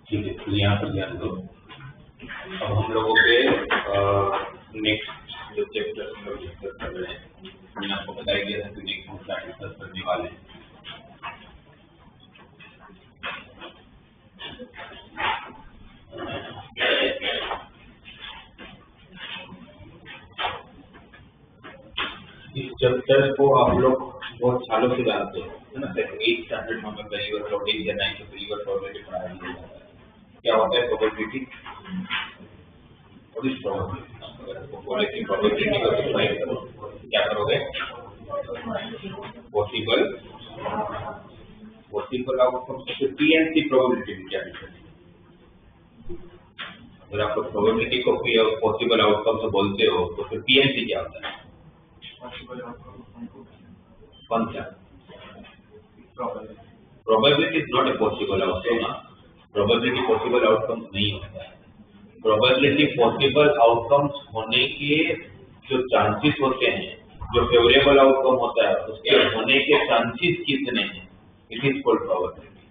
ठीक है, तो यहाँ पर ध्यान दो। अब हम लोगों के नेक्स्ट जो चैप्टर हम लोग डिस्कस कर रहे हैं, मैंने आपको बताया गया था कि नेक्स्ट हम क्या डिस्कस करने वाले हैं। इस चैप्टर को आप लोग बहुत सालों से जानते हो, है ना? 8th स्टैंडर्ड में हमें पहली बार प्रोबेबिलिटी या 9th में पहली बार प्रोबेबिलिटी पढ़ाया गया है। क्या होता है प्रोबेबिलिटी? और इस प्रोबेबिलिटी को डिफाइन करो, क्या करोगे? पॉसिबल आउटकम से पीएनसी प्रोबेबिलिटी क्या है? अगर आप प्रोबेबिलिटी को पॉसिबल आउटकम से बोलते हो तो फिर पीएनसी क्या होता है? कौन सा? Probability is not a possible outcome. Probability possible outcome नहीं होता है। प्रोबेबिलिटी पॉसिबल आउटकम्स होने के जो चांसेस होते हैं, जो फेवरेबल आउटकम होता है उसके होने के चांसेस कितने हैं, it is called probability.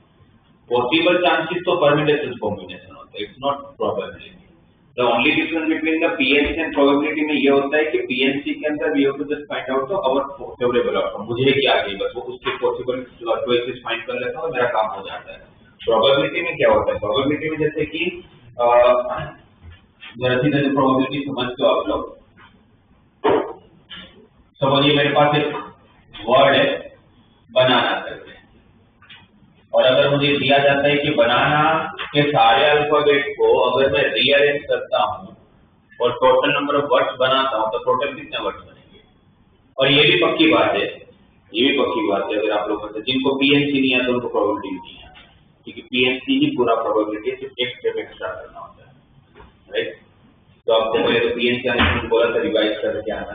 Possible chances तो परम्यूटेशन कॉम्बिनेशन होता है, it's not probability. The only difference between the PNC and probability में ये होता है कि पीएनसी के अंदर we have to just find out the our favourable outcome, मुझे क्या चाहिए बस वो उसके पॉसिबल चॉइसेस फाइंड कर लेता हूं, मेरा काम हो जाता है। प्रोबेबिलिटी में क्या होता है? प्रोबेबिलिटी में जैसे कि जरा सीधे प्रोबेबिलिटी समझते हो आप लोग। समझिए मेरे पास एक वर्ड है बनाना करके, और अगर मुझे दिया जाता है कि बनाना के सारे अल्फाबेट को अगर मैं रीअरेंज करता हूं और टोटल नंबर ऑफ वर्ड्स बनाता हूं तो टोटल कितने वर्ड्स बनेंगे? और ये भी पक्की बात है, अगर आप लोगों से जिनको पीएनसी नहीं है तो उनको प्रोबेबिलिटी नहीं है, क्योंकि पीएनसी ही पूरा प्रोबेबिलिटी सिर्फ एक स्टेप एक्स्ट्रा करना होता है, राइट? तो आपको पहले तो पीएनसी आने बोला था रिवाइज करके आना।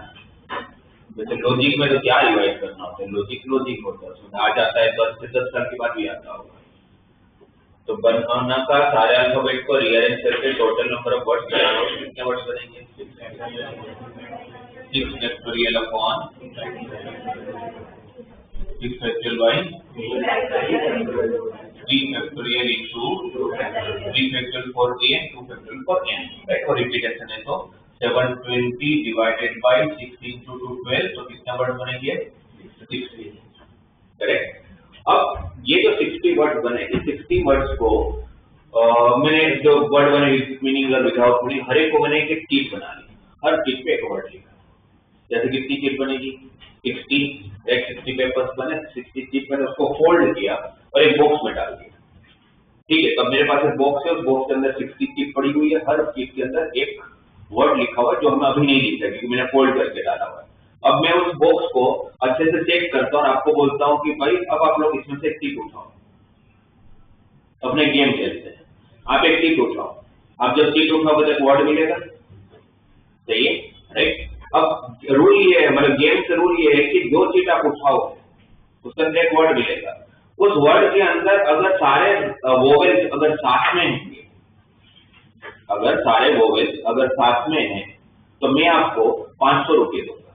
जैसे लॉजिक में तो क्या रिवाइज करना होता है? लॉजिक होता है, उसमें आ जाता है 10 से 10 साल के बाद भी आता होगा। तो बनाना का सारे अल्फाबेट को रीअरेंज करके टोटल नंबर ऑफ वर्ड्स बनाना, कितने वर्ड्स बनेंगे? 6 factorial upon 6 factorial by 3 factorial into 3 factorial for a and 2 factorial for n, right? और रिपीटेशन है तो 720 डिवाइडेड बाई 6 इंटू 2 12, तो कितना वर्ड बनेंगे? 60, करेक्ट? अब ये जो 60 वर्ड बनेंगे, 60 वर्ड्स को मैंने जो वर्ड बने मीनिंग और विदाउट मीनिंग हर एक को मैंने एक टिप बना ली, हर टिप पे एक वर्ड लिखा। जैसे कितनी टिप बनेगी? 60, राइट? 60 पेपर्स बने, 60 टिप मैंने उसको फोल्ड किया और एक बॉक्स में डाल दिया, ठीक है? तब मेरे पास एक बॉक्स है, उस बॉक्स के अंदर 60 टिप पड़ी हुई है, हर टिप के अंदर एक वर्ड लिखा हुआ है जो हमें अभी नहीं लिखा क्योंकि मैंने फोल्ड करके डाला हुआ है। अब मैं उस बॉक्स को अच्छे से चेक करता हूं और आपको बोलता हूं कि भाई अब आप लोग इसमें से एक टिक उठाओ, अपने गेम खेलते हैं। आप एक टिक उठाओ, आप जब टिक उठाओगे तो एक वर्ड मिलेगा, सही है, राइट? अब रूल ये है, मतलब गेम से रूल ये है कि जो चीज आप उठाओगे उसके अंदर एक वर्ड मिलेगा। उस वर्ड के अंदर अगर सारे वोवेल्स अगर साथ में होंगे, अगर सारे वोवेल्स अगर साथ में हैं तो मैं आपको 500 रुपये दूंगा,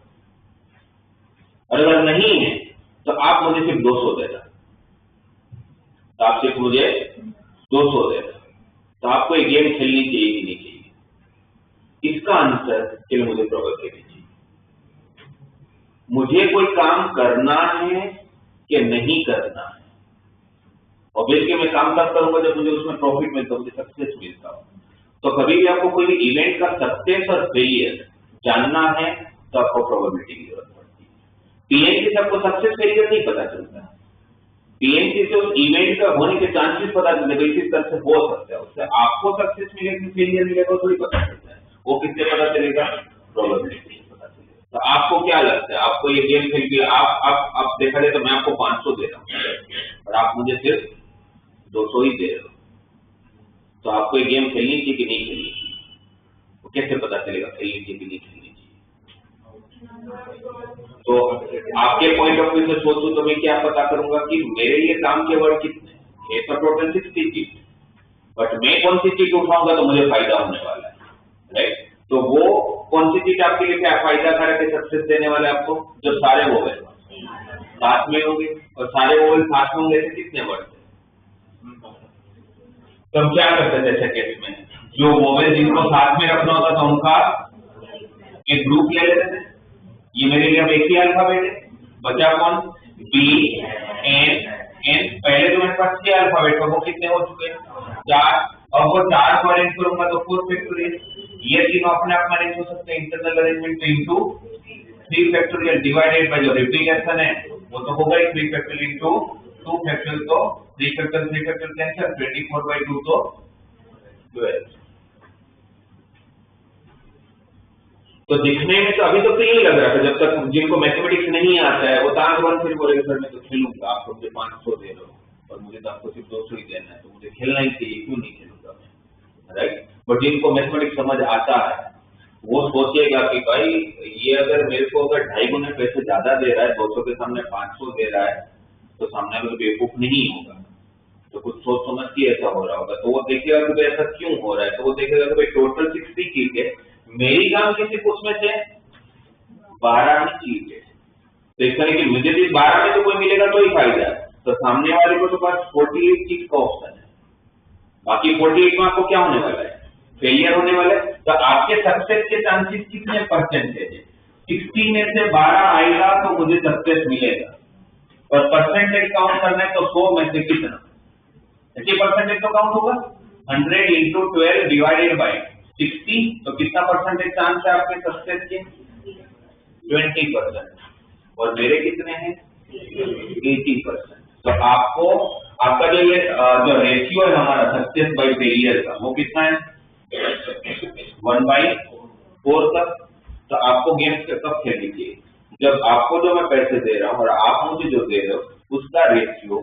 और अगर नहीं है तो आप मुझे सिर्फ 200 देना, तो आप सिर्फ मुझे 200 देना। तो आपको ये गेम खेलनी चाहिए कि नहीं चाहिए? इसका आंसर के लिए मुझे प्रोबेबिलिटी चाहिए। मुझे कोई काम करना है कि नहीं करना है? ऑब्वियसली मैं काम तब करूंगा जब मुझे उसमें प्रॉफिट मिलता, मुझे सक्सेस मिलता हो। तो कभी भी आपको कोई इवेंट का सक्सेस और फेलियर जानना है तो आपको प्रोबेबिलिटी की जरूरत पड़ती है। पीएनसी से आपको सक्सेस फेलियर नहीं पता चलता, पीएनसी से उस इवेंट का होने के चांसेस पता चलेगा, इसी तरह से हो सकता है। उससे आपको सक्सेस मिलेगा फेलियर मिलेगा थोड़ी पता चलता है, वो किससे पता चलेगा? प्रोबेबिलिटी से पता चलेगा। तो आपको क्या लगता है, आपको ये गेम खेल के आप देखा जाए तो मैं आपको 500 दे रहा हूँ और आप मुझे सिर्फ 200 ही दे रहे हो, तो आपको ये गेम खेलनी चाहिए कि नहीं खेलनी चाहिए? वो कैसे पता चलेगा खेलनी चाहिए कि नहीं खेलनी चाहिए? तो आपके पॉइंट ऑफ व्यू से सोचूं तो मैं क्या पता करूंगा कि मेरे लिए काम के वर्ड कितने? ये तो टोटल 60 टिप, बट मैं कौन सी चीज उठाऊंगा तो मुझे फायदा होने वाला है, राइट। तो वो कौन सी चीज आपके लिए क्या फायदा कारक है, सक्सेस देने वाले आपको, जो सारे वोवेल साथ में होंगे, और सारे वोवेल साथ में होंगे तो कितने वर्ड। तो हम क्या करते थे ऐसे केस में, जो वोवेल जिनको साथ में रखना होता था उनका एक ग्रुप ले लेते थे। ये मेरे लिए अब एक ही अल्फाबेट है, बचा कौन, बी एन एन। पहले तो मेरे पास 6 अल्फाबेट है, वो कितने हो चुके हैं, 4। अब वो 4 को अरेंज करूंगा तो 4 फैक्टोरियल। ये तीनों अपने आप अरेंज हो सकते हैं internal arrangement into 3 factorial divided by जो रिपीटेशन है वो तो होगा ही 3 फैक्टोरियल इनटू 2 फैक्टोरियल, तो 3 फैक्टोरियल कैंसिल, 24/2 तो 12। तो दिखने में तो अभी तो यही लग रहा था, जब तक जिनको मैथमेटिक्स नहीं आता है वो ताज वन फिर बोलेगा सर मैं तो खेलूंगा, आप मुझे 500 दे रहे हो और मुझे तो आपको सिर्फ 200 ही देना है, तो मुझे खेलना ही चाहिए, क्यों नहीं खेलूंगा मैं, राइट। बट जिनको मैथमेटिक्स समझ आता है वो सोचेगा कि भाई ये अगर मेरे को अगर 2.5 गुने पैसे ज्यादा दे रहा है, 200 के सामने 500 दे रहा है, तो सामने वाला बेवकूफ नहीं होगा, तो कुछ सोच समझ के ऐसा हो रहा होगा। तो वो देखेगा कि भाई ऐसा क्यों हो रहा है, तो वो देखेगा कि भाई टोटल 60 चीज है, मेरी काम की सिर्फ उसमें से 12 ही चीज है, तो इसका कि मुझे भी 12 में तो कोई मिलेगा तो ही फायदा है, तो सामने वाले को तो पास 48 चीज का ऑप्शन है, बाकी 48 में आपको क्या होने वाला है, फेलियर होने वाला है। तो आपके सक्सेस के चांसेस कितने परसेंटेज है, 60 में से 12 आएगा तो मुझे सक्सेस मिलेगा, और परसेंटेज काउंट करना है तो 100 में से कितना, ऐसे परसेंटेज तो काउंट होगा 100 × 12 डिवाइडेड बाय 60, तो कितना परसेंटेज चांस है आपके सक्सेस के, 20%, और मेरे कितने हैं 80%। तो आपको आपका जो ये जो रेशियो है हमारा सक्सेस बाय फेलियर का वो कितना है 1/4 का। तो आपको गेम कब खेलनी चाहिए, जब आपको जो मैं पैसे दे रहा हूँ और आप मुझे जो दे रहे हो उसका रेशियो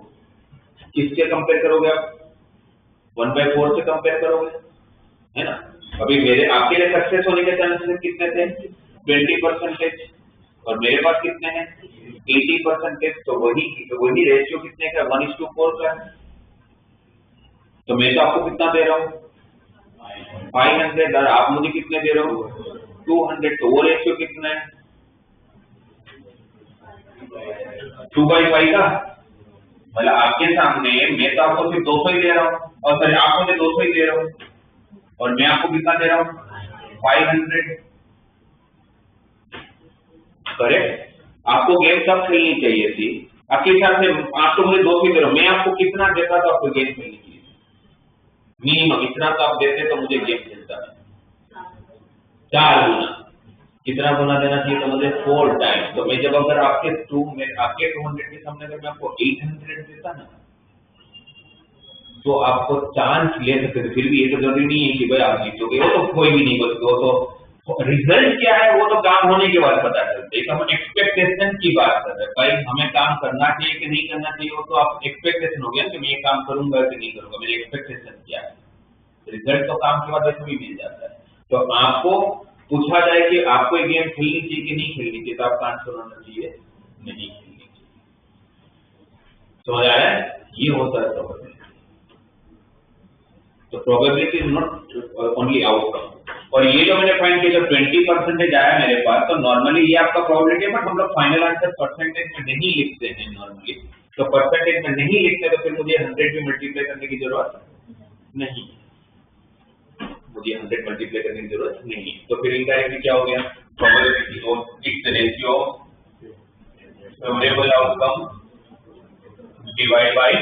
किससे कंपेयर करोगे, आप 1/4 से कंपेयर करोगे, है ना। अभी मेरे आपके लिए सक्सेस होने के चांसेस कितने थे 20%, और मेरे पास कितने हैं 80%, तो वही रेशियो कितने का 1:4 का है। तो मैं तो आपको कितना दे रहा हूँ 500, और आप मुझे कितने दे रहे हो 200, तो वो रेशियो कितना है 2/5 का। मतलब आपके सामने मैं तो आपको सिर्फ 200 ही दे रहा हूँ, और सर आप मुझे 200 ही दे रहे हो, और मैं आपको कितना दे रहा हूँ 500, करेक्ट। आपको गेम कब खेलनी चाहिए थी, आपके हिसाब से आप तो मुझे 200 दे रहे हो, मैं आपको कितना देता तो आपको गेम खेलनी चाहिए, मिनिमम इतना तो आप देते तो मुझे गेम खेलता है 4 गुना, कितना गुना देना चाहिए तो मुझे 4 टाइम्स। तो मैं जब अगर आपके 200 के सामने अगर मैं आपको 800 देता ना, तो आपको चांस ले सकते थे। फिर भी ये तो जरूरी नहीं है कि भाई आप जीतोगे, वो तो कोई भी नहीं बोलते, वो तो रिजल्ट क्या है वो तो काम होने के बाद पता चलता है। हम एक्सपेक्टेशन की बात कर रहे हैं, भाई हमें काम करना चाहिए कि नहीं करना चाहिए, वो तो आप एक्सपेक्टेशन हो गया कि मैं ये काम करूंगा कि नहीं करूंगा, मेरी एक्सपेक्टेशन क्या है। रिजल्ट तो काम के बाद वैसे भी मिल जाता है। तो आपको पूछा जाए कि आपको ये गेम खेलनी चाहिए कि नहीं खेलनी चाहिए, तो आपका आंसर होना चाहिए नहीं खेलनी चाहिए। समझ आ रहा है, ये होता है प्रोबेबिलिटी। तो probability is not only outcome. और ये जो मैंने फाइंड किया, जब 20% आया मेरे पास, तो नॉर्मली ये आपका प्रोबेबिलिटी है, बट हम लोग फाइनल आंसर परसेंटेज में नहीं लिखते हैं नॉर्मली। तो परसेंटेज में नहीं लिखते तो फिर मुझे 100 भी मल्टीप्लाई करने की जरूरत नहीं, मुझे 100 मल्टीप्लाई करने की जरूरत नहीं। तो फिर इनडायरेक्टली क्या हो गया, probability of its ratio favourable outcome divide by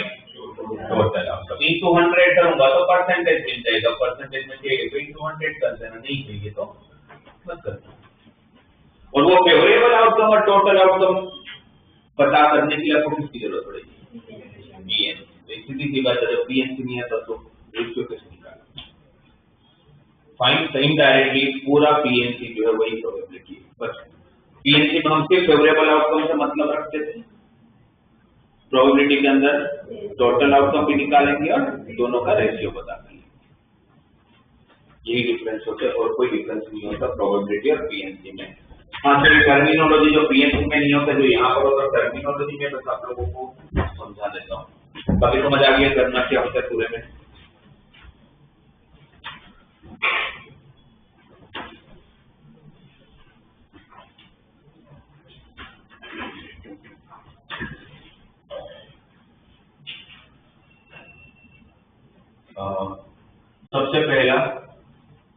total outcome. Into 100 करूंगा तो परसेंटेज मिल जाएगा, परसेंटेज में चाहिए तो इनटू 100 कर देना, नहीं चाहिए तो मत करना। और वो फेवरेबल आउटकम और टोटल आउटकम पता करने के लिए आपको किसकी जरूरत पड़ेगी, पीएनसी। सीधी सी बात है, जब पीएनसी नहीं आता तो रेशियो कैसे निकालना। फाइंड इनडायरेक्टली पूरा पीएनसी जो है वही प्रोबेबिलिटी है। बस पीएनसी में हम सिर्फ फेवरेबल आउटकम से मतलब रखते थे, प्रोबेबिलिटी के अंदर टोटल आउटकम भी निकालेंगे और दोनों का रेशियो बता देंगे। यही डिफरेंस होता है, और कोई डिफरेंस नहीं होता प्रोबेबिलिटी और पीएनसी में। हाँ सर, टर्मिनोलॉजी जो पीएनसी में नहीं होता, जो यहाँ पर होता टर्मिनोलॉजी में, बस आप लोगों को समझा देता हूँ। बाकी समझ आ गया करना क्या होता है पूरे में। सबसे पहला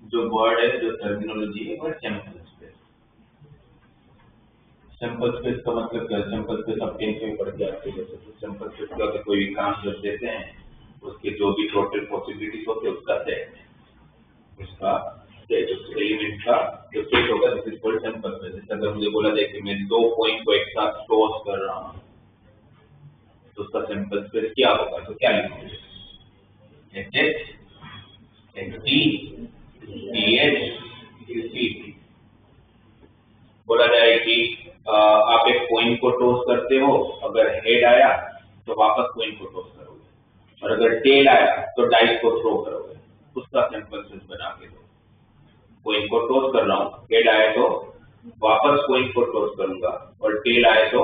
जो वर्ड है, जो टर्मिनोलॉजी है, वो है सैंपल स्पेस। सैंपल स्पेस का मतलब क्या है? सैंपल स्पेस आप टेंथ में पढ़ के आते हैं। जैसे सैंपल स्पेस का कोई भी काम जब देते हैं, उसके जो भी टोटल पॉसिबिलिटीज होते हैं उसका सेट है, उसका एलिमेंट का जो सेट होगा, this is called sample space. अगर मुझे बोला जाए कि मैं 2 पॉइंट को एक साथ टॉस कर रहा हूँ, तो उसका सैंपल स्पेस क्या होगा? तो क्या लिखोगे? H T T. बोला जाए कि आप एक कॉइन को टॉस करते हो, अगर हेड आया तो वापस कॉइन को टॉस करोगे, और अगर टेल आया तो डाइस को थ्रो करोगे। उसका सैंपल स्पेस बना के दो। कॉइन को टॉस कर रहा हूँ, हेड आए तो वापस कॉइन को टॉस करूंगा, और टेल आए तो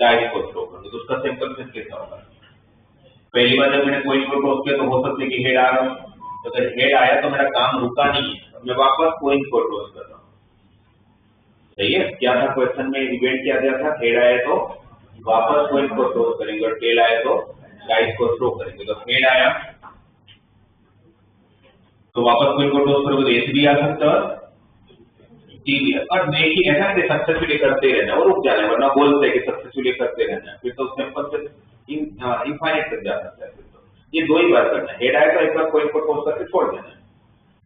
डाइस को थ्रो करूंगा। तो उसका सैंपल स्पेस कैसा होगा? पहली बार जब मैंने कॉइन को टॉस किया तो हो सकता है कि हेड आ रहा हो, तो अगर हेड आया तो मेरा काम रुका नहीं है, मैं वापस कॉइन को टॉस कर रहा हूँ। सही है? क्या था क्वेश्चन में? इवेंट क्या दिया था? हेड आए तो वापस कॉइन को टॉस करेंगे, और टेल आए तो डाइस को थ्रो करेंगे। तो हेड आया तो वापस कॉइन को टॉस करोगे, एच भी आ सकता है, टी भी। और देखिए ऐसा नहीं सक्सेसफुली करते रहना और रुक जाना है, वरना बोलते हैं कि सक्सेसफुली करते रहना है, फिर तो सैंपल से इनफाइनाइट तक जा सकता है। फिर तो ये 2 ही बार करना है। हेड आए तो एक बार कॉइन को टॉस करके छोड़ देना है,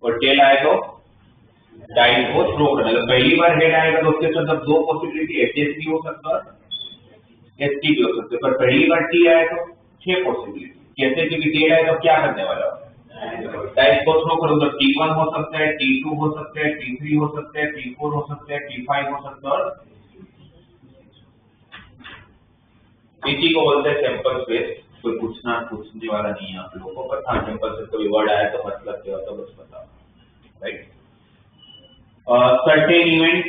और टेल आए तो डाइस को थ्रो करना है। पहली बार हेड आएगा तो उसके साथ 2 पॉसिबिलिटी, एच भी हो सकता है, एच टी भी हो सकता है, पर पहली बार टी आए तो 6 पॉसिबिलिटी। कैसे? क्योंकि टेल आए तो क्या करने वाला हो? डाइस को थ्रो करो, तो T1 हो सकता है, T2 हो सकता है, T3 हो सकता है, T4 हो सकता है, T5 हो सकता है, और इसी को बोलते हैं सैंपल स्पेस। कोई पूछने वाला नहीं है आप लोगों को, पर हाँ सैंपल स्पेस कोई वर्ड आया तो मतलब क्या होता है बस बताओ, राइट? Certain event.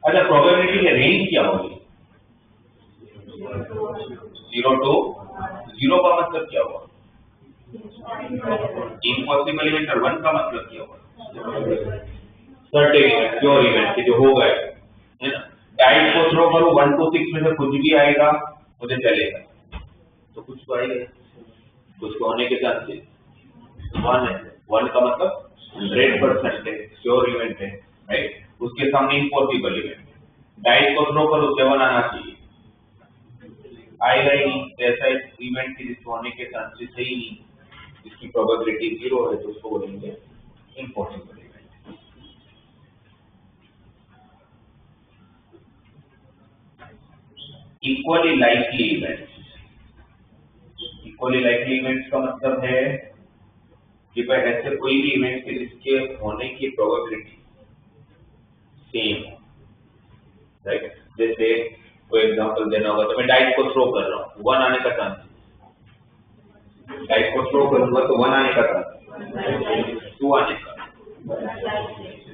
अच्छा, प्रोबेबिलिटी की रेंज क्या होगी? 0 to 0 का मतलब क्या हुआ? Impossible event. और 1 का मतलब क्या हुआ? सर्टेन इवेंट, प्योर इवेंट के जो हो गए, है ना? डाइस को थ्रो करो, 1 to 6 में से कुछ भी आएगा मुझे चलेगा, तो कुछ तो आएगा, कुछ तो होने के चांसेस 1 है। 1 का मतलब 100% है, प्योर इवेंट है, राइट? उसके सामने इम्पॉसिबल इवेंट। डाइस को थ्रो करो, 7 आना चाहिए, आएगा ही नहीं। ऐसा इवेंट की जिसको होने के चांसेस है ही नहीं, जिसकी प्रोबेबिलिटी 0 है, तो उसको बोलेंगे impossible event. Equally likely events. Equally likely events का मतलब है कि भाई ऐसे कोई भी इवेंट के जिसके होने की प्रोबेबिलिटी सेम हो, राइट? जैसे कोई एग्जांपल देना होगा तो मैं डाइस को थ्रो कर रहा हूँ, 1 आने का चांस, डाइस को थ्रो करूंगा तो 1 आने का चांस, 2 आने का,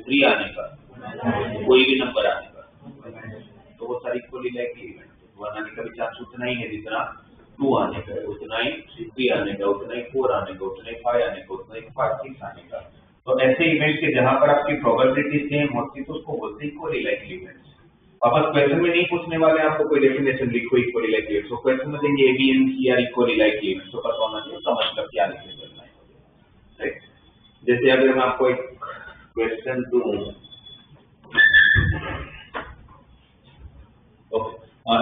3 आने का, कोई भी नंबर आने का, तो वो सारी इक्वली लाइकली इवेंट। 1 आने का भी चांस उतना ही है जितना 2 आने का, उतना ही 3 आने का, उतना ही 4 आने का, उतना ही 5 आने का, उतना ही 6 आने का। तो ऐसे इवेंट के जहां पर आपकी प्रोबेबिलिटी सेम होती है तो उसको बोलते हैं इक्वली लाइकली इवेंट्स। वापस क्वेश्चन में नहीं पूछने वाले आपको कोई डेफिनेशन लिखो इक्वली लाइकली इवेंट्स, तो क्वेश्चन में देंगे A B and C are equally likely events, तो पता होना चाहिए उसका मतलब क्या लिखे चलना है, राइट? जैसे अगर मैं आपको एक क्वेश्चन दूं,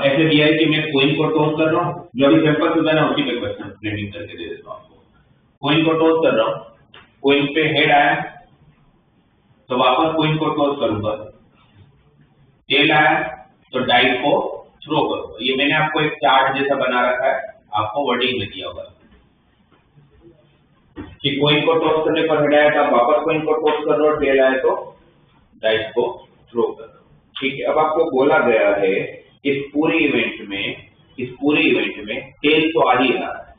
ऐसे दिया है कि मैं कॉइन को टॉस कर रहा हूँ, जो अभी सैंपल से देना उसी पे क्वेश्चन प्रिंटिंग करके दे देता हूँ आपको। कॉइन को टॉस कर रहा हूँ, कॉइन पे हेड आया तो वापस कॉइन को टॉस करूंगा, टेल आया तो डाइस को थ्रो करूंगा। ये मैंने आपको एक चार्ट जैसा बना रखा है, आपको वर्डिंग में दिया होगा कि कॉइन को टॉस करने पर हेड आया तो आप वापस कॉइन को टॉस कर रहे हो, टेल आया तो डाइस को थ्रो कर रहे हो, ठीक है? अब आपको बोला गया है इस पूरे इवेंट में टेल तो आ ही रहा है,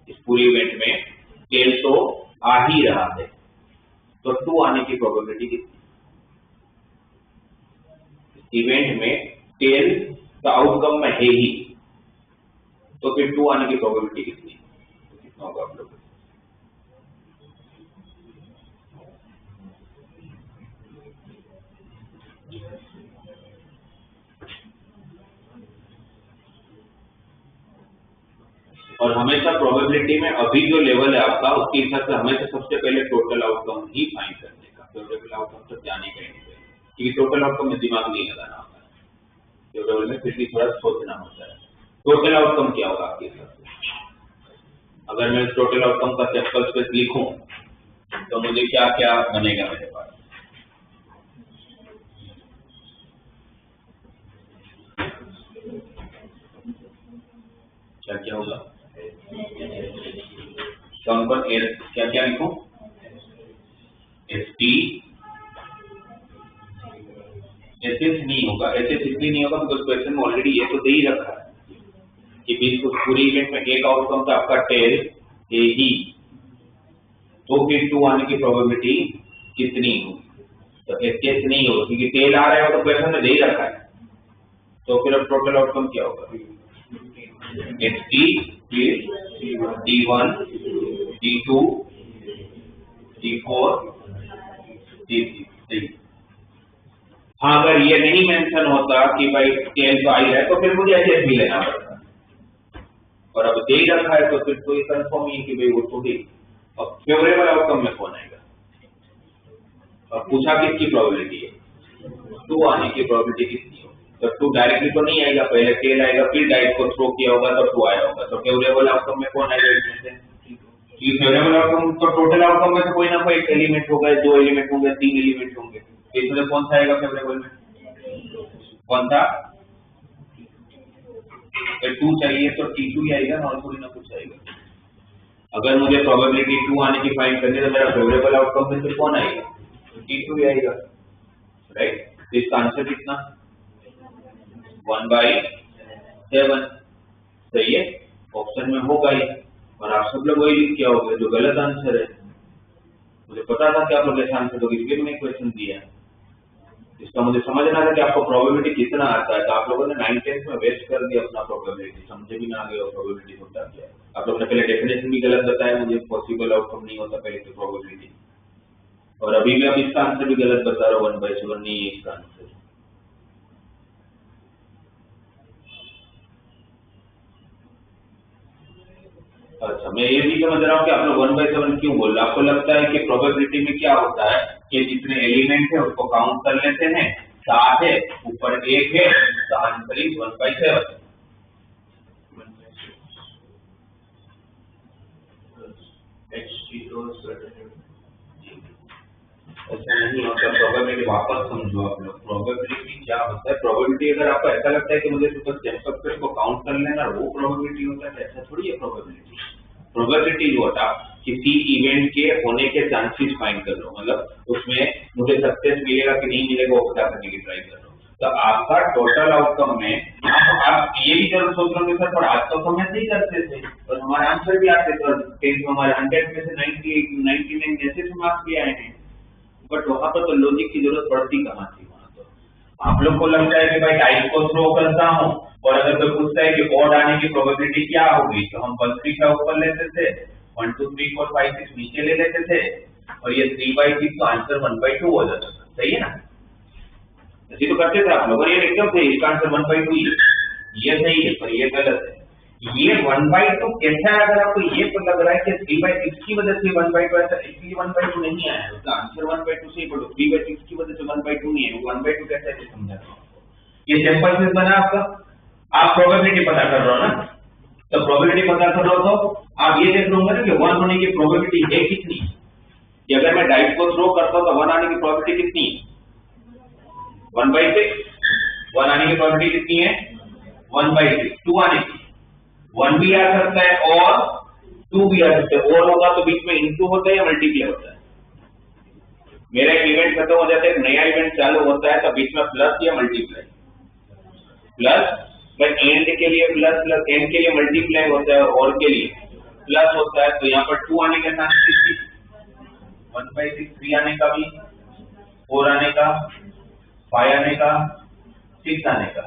इस पूरे इवेंट में टेल तो आ ही रहा है, तो 2 आने की प्रोबेबिलिटी कितनी? इवेंट में टेल का आउटकम में है ही, तो फिर 2 आने की प्रोबेबिलिटी कितनी? कितना होगा आप लोग? और हमेशा प्रोबेबिलिटी में अभी जो लेवल है आपका उसके हिसाब से हमेशा सबसे पहले टोटल आउटकम ही फाइंड करने का, फेवरेबल आउटकम तक जाने का ही नहीं, क्योंकि टोटल आउटकम में दिमाग नहीं लगाना होता है, फेवरेबल में फिर भी थोड़ा सोचना होता है। टोटल आउटकम क्या होगा आपके हिसाब से? अगर मैं टोटल आउटकम का सैंपल स्पेस लिखूं तो मुझे क्या क्या बनेगा मेरे पास? क्या क्या होगा? कौन कौन क्या क्या लिखूं? एस टी एस एस नहीं होगा, एस एस इसलिए नहीं होगा बिकॉज क्वेश्चन में ऑलरेडी ये तो दे ही रखा है कि बीच उस पूरी इवेंट में एक आउटकम था आपका टेल ए ही, तो फिर 2 आने की प्रोबेबिलिटी कितनी होगी? तो एस एस नहीं होगा क्योंकि टेल आ रहा है तो क्वेश्चन में दे ही रखा है, तो फिर अब टोटल आउटकम क्या होगा? S T D1 D2 D4 D3। हाँ, अगर ये नहीं मेंशन होता कि भाई टेल तो आई है तो फिर मुझे एस भी लेना पड़ता, और अब दे ही रखा है तो फिर तो ये कंफर्म ही है कि भाई वो तो ही। अब फेवरेबल आउटकम में कौन आएगा? और पूछा किसकी प्रोबेबिलिटी है? 2 आने की प्रोबेबिलिटी कितनी हो? तो 2 डायरेक्टली तो नहीं आएगा, पहले टेल आएगा फिर डाइस को थ्रो किया होगा तो 2 आया होगा, तो फेवरेबल आउटकम में कौन आएगा इसमें से? ये फेवरेबल आउटकम तो टोटल आउटकम में से कोई ना कोई एक एलिमेंट होगा, 2 एलिमेंट होंगे, 3 एलिमेंट होंगे, इसमें कौन सा आएगा फेवरेबल में? कौन सा? 2 चाहिए तो T2 ही आएगा और थोड़ी ना कुछ आएगा। अगर मुझे प्रोबेबिलिटी 2 आने की फाइंड करनी है तो मेरा फेवरेबल आउटकम में से कौन आएगा? T2 ही आएगा, राइट? तो इसका आंसर कितना? 1/7 सही है, ऑप्शन में होगा ही, और आप सब लोग वही लिख के आओगे जो गलत आंसर है। मुझे पता था कि आप लोग ऐसा आंसर दोगे, इसलिए मैंने क्वेश्चन दिया है। इसका मुझे समझना था कि आपको प्रोबेबिलिटी कितना आता है, तो आप लोगों ने 9th में वेस्ट कर दिया अपना प्रोबेबिलिटी, समझे भी ना आ गया प्रोबेबिलिटी होता क्या है। आप लोगों ने पहले डेफिनेशन भी गलत बताया, मुझे पॉसिबल आउटकम नहीं होता पहले की प्रोबेबिलिटी, और अभी भी आप इसका आंसर भी गलत बता रहे हो, 1/7 नहीं है इसका आंसर। अच्छा, मैं ये भी समझ रहा हूँ कि आप लोग 1/7 क्यों बोल रहे हैं। आपको लगता है कि प्रोबेबिलिटी में क्या होता है कि जितने एलिमेंट है उसको काउंट कर लेते हैं, 7 है, ऊपर 1 है, तो आंसर इज 1/7। ऐसा नहीं होता प्रोबेबिलिटी, वापस समझो आप लोग प्रोबेबिलिटी क्या होता है। प्रोबेबिलिटी अगर आपको ऐसा लगता है कि मुझे सिर्फ सैंपल को काउंट कर लेना वो प्रोबेबिलिटी होता है, ऐसा थोड़ी है प्रोबेबिलिटी। प्रोबेबिलिटी जो होता किसी इवेंट के होने के चांसेस फाइंड कर लो, मतलब उसमें मुझे सक्सेस मिलेगा कि नहीं मिलेगा वो पता करने की ट्राई कर लो। तो आपका टोटल आउटकम में आप ये भी जरूर सोच रहे सर पर आज तो हम ऐसे ही करते थे और हमारे आंसर भी आते थे, टेस्ट में हमारे 100 में से 99 जैसे मार्क्स भी आए हैं, बट वहां पर तो लॉजिक की जरूरत पड़ती कहाँ थी। वहां तो आप लोग को लगता है कि भाई डाइस को थ्रो करता हूँ और अगर कोई पूछता है कि ऑड आने की प्रोबेबिलिटी क्या होगी तो हम 1 3 का ऊपर लेते थे, 1 2 3 4 5 6 नीचे ले लेते थे, और ये 3/6 तो आंसर 1/2 हो जाता था। सही है ना? ऐसे तो करते थे आप लोग, और ये एकदम सही, इसका आंसर 1/2 ही है। ये सही है पर ये गलत है। ये 1/2 कैसा है? अगर आपको ये तो लग रहा है कि 3/6 की वजह से 1/2 ऐसा, इसलिए 1/2 नहीं आया, उसका आंसर 1/2 से ही बोलो, 3/6 की वजह से 1/2 नहीं है। 1/2 कैसा है समझा रहा हूँ। ये सैंपल सेट बना आपका, आप प्रोबेबिलिटी पता कर रहे हो ना, तो प्रोबेबिलिटी पता कर रहे हो तो आप ये देख लोगे ना कि 1 होने की प्रोबेबिलिटी है कितनी, कि अगर मैं डाइस को थ्रो करता हूं तो 1 आने की प्रोबेबिलिटी कितनी है? 1/6। 1 आने की प्रोबेबिलिटी कितनी है? 1/6। 2 आने की 1 भी आ सकता है और 2 भी आ सकता है, और होगा तो बीच में इंटू होता है या मल्टीप्लाई होता है? मेरा एक इवेंट खत्म हो जाता है, एक नया इवेंट चालू होता है, तो बीच में प्लस या मल्टीप्लाई? प्लस, भाई एंड के लिए प्लस प्लस, एंड के लिए मल्टीप्लाई होता है और के लिए प्लस होता है, तो यहाँ पर 2 आने के साथ 1/6, 3 आने का भी, 4 आने का, 5 आने का, 6 आने का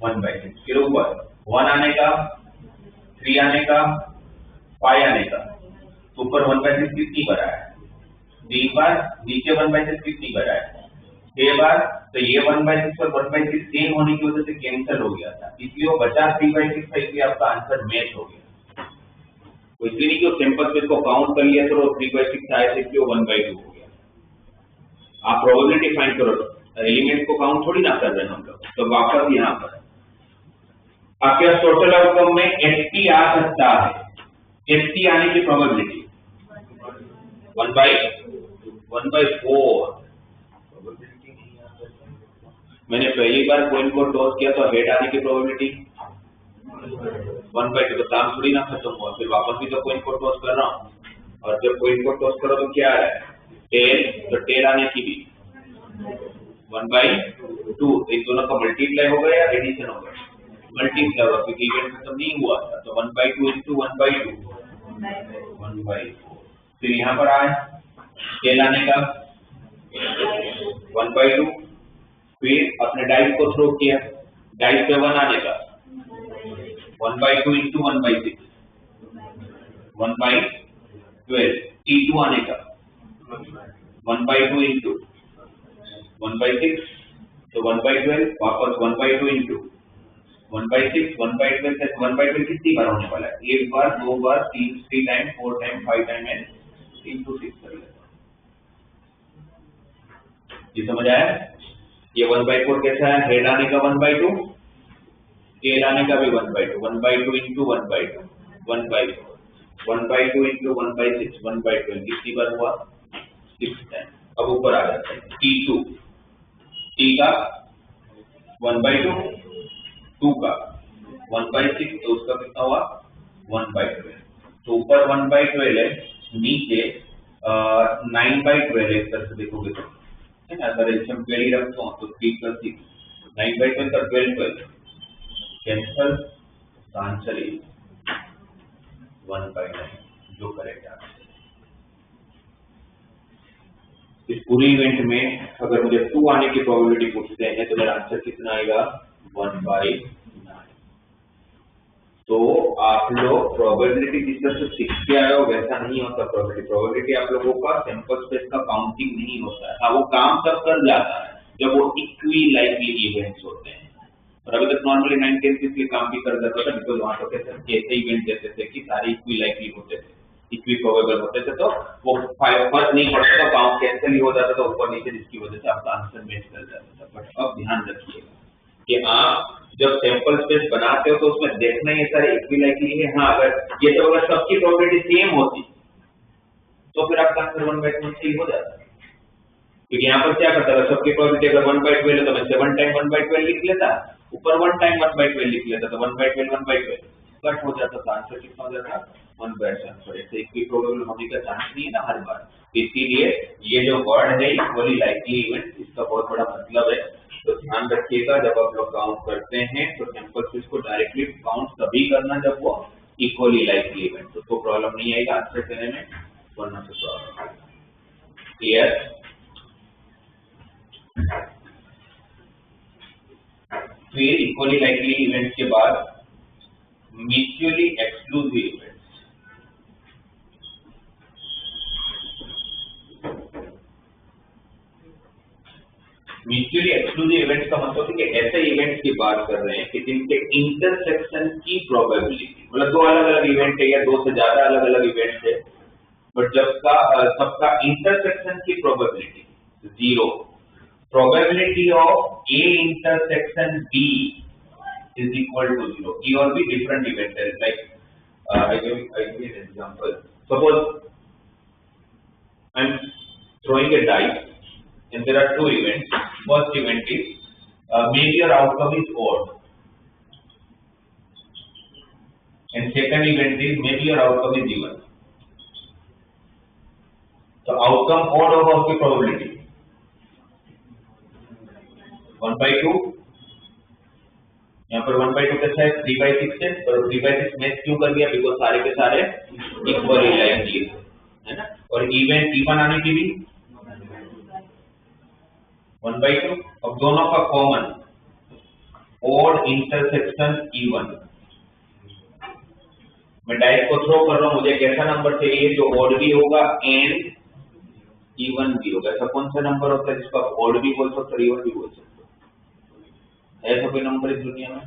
1/6, फिर ऊपर 1 आने का, 3 आने का, 5 आने का, ऊपर 1/6 कितनी बड़ा है? 3 बार, नीचे 1/6 कितनी बड़ा है? 6 बार, तो ये 1/6 और 1/6 सेम होने की वजह से कैंसिल हो गया था, इसलिए वो बचा 3/6 था, इसलिए आपका आंसर मैच हो गया। वो इसलिए नहीं कि वो सैंपल स्पेस को काउंट कर लिया तो 3/6 आया इसलिए वो 1/2 हो गया। आप प्रोबेबिलिटी फाइंड करो, एलिमेंट को काउंट थोड़ी ना कर रहे हैं हम लोग। तो वापस यहाँ पर आपके पास टोटल आउटकम में एसटी आ सकता है। एसटी आने की प्रोबेबिलिटी 1/4। मैंने पहली बार कोइन को टॉस किया तो हेड आने की प्रोबेबिलिटी 1/2। तो काम थोड़ी ना खत्म हुआ, फिर वापस भी तो कोइन को टॉस कर रहा हूँ, और जब कोइन को टॉस करो तो क्या है टेल, तो टेल आने की भी 1/2। एक दोनों का मल्टीप्लाई हो गया या एडिशन हो गया? मल्टीप्लाई होगा क्योंकि इवेंट खत्म नहीं हुआ था। तो 1/2 into 1/2 1/4। फिर यहाँ पर आए टेल आने का 1/2। फिर अपने डाइस को थ्रो किया, डाइस पे 1 आने का 1/2 into 1/6 1/12। T2 आने का 1/2 into 1/6, तो 1/12 वापस 1/2 into 1/6 1/12 से 1/12 कितनी बार होने वाला है? एक बार, दो बार, 3 time, 4 time, 5 time and into 6 कर लेता हूं। ये समझ आया? ये 1/4 कैसा है? हेड आने का 1/2, टेल आने का भी 1/2, 1/2 into 1/2 1/4, 1/2 into 1/6 1/12 कितनी बार हुआ? 6 टाइम। अब ऊपर आ जाते हैं T2, T का 1/2, 2 का 1/6, तो उसका कितना हुआ? 1/12। तो ऊपर 1/12 है, नीचे 9/12 एक तरह से देखोगे तो है ना। अगर एल्सियम 12 रखता हूँ तो 3 + 6 9/12 का 12 कैंसल, आंसर इज 1/9 जो करेक्ट आंसर। इस पूरे इवेंट में अगर मुझे 2 आने की प्रोबेबिलिटी पूछते हैं तो मेरा आंसर कितना आएगा? 1/9। तो आप लोग प्रोबेबिलिटी जिस तरह से सीख के आए हो वैसा नहीं होता। प्रोबेबिलिटी आप लोगों का सैंपल स्पेस का काउंटिंग नहीं होता है। हाँ, वो काम तब कर जाता है जब वो इक्वी लाइकली इवेंट्स होते हैं। और अभी तक नॉर्मली 9/10 इसलिए काम भी कर जाता था बिकॉज वहां तो ऐसे इवेंट देते थे कि सारे इक्वी लाइकली होते थे, इक्वी प्रोबेबल होते थे, तो वो फर्क नहीं पड़ता था, काउंट कैंसिल ही हो जाता था ऊपर नीचे, जिसकी वजह से आपका आंसर मैच कर जाता था। बट अब ध्यान रखिएगा कि आप जब सैंपल स्पेस बनाते हो तो उसमें देखना ये सारे इक्वी लाइकली है। हाँ, अगर ये तो अगर सबकी प्रोबेबिलिटी सेम होती तो फिर आपका आंसर 1/2 सही हो जाता। क्योंकि यहाँ पर क्या करता था, सबकी प्रोबेबिलिटी अगर 1/12 है तो मैं 7 टाइम 1/12 लिख लेता, ऊपर 1 टाइम 1/12 लिख लेता, तो 1/12 कट हो जाता था, आंसर कितना हो जाता? 1/12। ऐसे इक्वी प्रोबेबल होने का चांस नहीं है ना हर बार। इसीलिए ये जो वर्ड है इक्वली लाइकली इवेंट, इसका बहुत बड़ा मतलब है। तो ध्यान रखिएगा जब आप लोग काउंट करते हैं तो सैंपल स्पेस को डायरेक्टली काउंट तभी करना जब वो इक्वली लाइकली इवेंट, तो प्रॉब्लम नहीं आएगा आंसर देने में, वरना से प्रॉब्लम। क्लियर? फिर इक्वली लाइकली इवेंट के बाद mutually exclusive events. Mutually exclusive events का मतलब है कि ऐसे इवेंट्स की बात कर रहे हैं कि जिनके इंटरसेक्शन की प्रोबेबिलिटी, मतलब दो अलग अलग इवेंट है या दो से ज्यादा अलग अलग इवेंट है, बट जब का सबका इंटरसेक्शन की probability 0, probability of A intersection B is equal to 0. E or B different event है, like I give an example. Suppose I'm throwing a dice and there are two events. First event is maybe your outcome is odd, and second event is maybe your outcome is even. So outcome odd होगा उसकी probability 1/2। यहाँ पर 1/2 कैसा है? 3/6 है, और 3/6 match क्यों कर दिया? बिकॉज सारे के सारे इक्वली लाइकली है ना। और इवन आने की भी 1/2। अब दोनों का कॉमन ऑड इंटरसेक्शन इवन। मैं डाइस को थ्रो कर रहा हूं, मुझे कैसा नंबर चाहिए जो ऑड भी होगा एंड इवन भी होगा। ऐसा कौन सा नंबर होता है जिसको आप ऑड भी बोल सकते हो, इवन भी बोल सकते हो? ऐसा कोई नंबर इस दुनिया में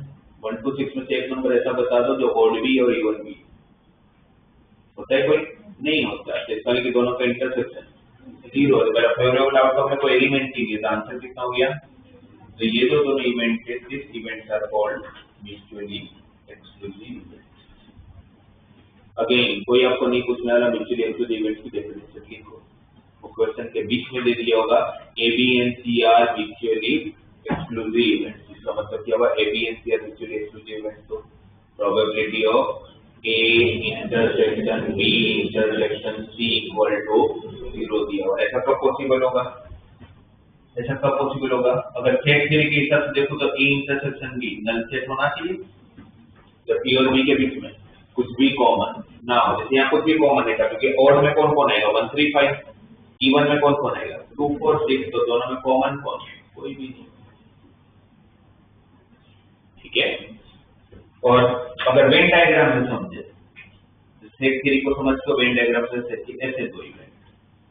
1 to 6 में से एक नंबर ऐसा बता दो जो ऑड भी और इवन भी। होता है कोई? नहीं होता। इसका कि दोनों का इंटरसेक्शन 0 है। अगर फेवरेबल आउटकम में कोई एलिमेंट ही नहीं है तो आंसर कितना हो गया? तो ये जो दोनों इवेंट है, this events are called mutually exclusive. Again कोई आपको नहीं पूछने वाला म्यूचुअली एक्सक्लूसिव इवेंट्स की डेफिनेशन लिखो, वो क्वेश्चन के बीच में दे दिया होगा A B and C are mutually exclusive events. इसका मतलब क्या हुआ? A B and C are mutually exclusive events, तो probability of A intersection B intersection C equal to 0 दिया हुआ। ऐसा कब पॉसिबल होगा? ऐसा कब पॉसिबल होगा? अगर सेट थ्योरी के हिसाब से देखो तो A intersection B null set होना चाहिए जब पी और बी के बीच में कुछ भी कॉमन ना हो। जैसे यहाँ कुछ भी कॉमन है क्योंकि ऑड में कौन कौन आएगा? 1 3 5, इवन में कौन कौन आएगा? 2 4 6, तो दोनों में कॉमन कौन? कोई भी नहीं। ठीक है। और अगर वेन डायग्राम में समझे, सेट थ्योरी को समझ तो वेन डायग्राम से ऐसे दो इवेंट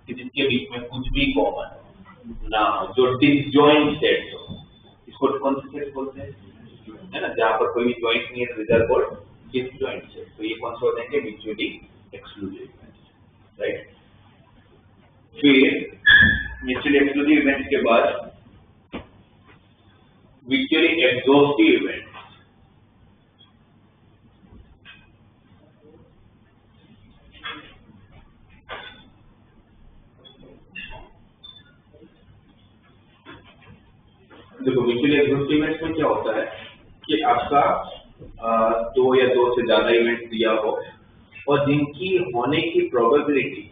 कि जिसके बीच में कुछ भी कॉमन ना हो, जो डिसजॉइंट सेट हो, इसको कौन से सेट बोलते हैं? है ना, जहां पर कोई भी जॉइंट नहीं है, रिजल्ट कॉल्ड डिसजॉइंट सेट। तो ये कौन से होते हैं? Mutually exclusive events, right. फिर म्यूचुअली एक्सक्लूसिव इवेंट्स के बाद म्यूचुअली एग्जॉस्टिव इवेंट्स। देखो म्यूचुअली एक्सक्लूसिव इवेंट्स में क्या होता है कि आपका 2 या 2 से ज्यादा इवेंट्स दिया हो और जिनकी होने की प्रोबेबिलिटी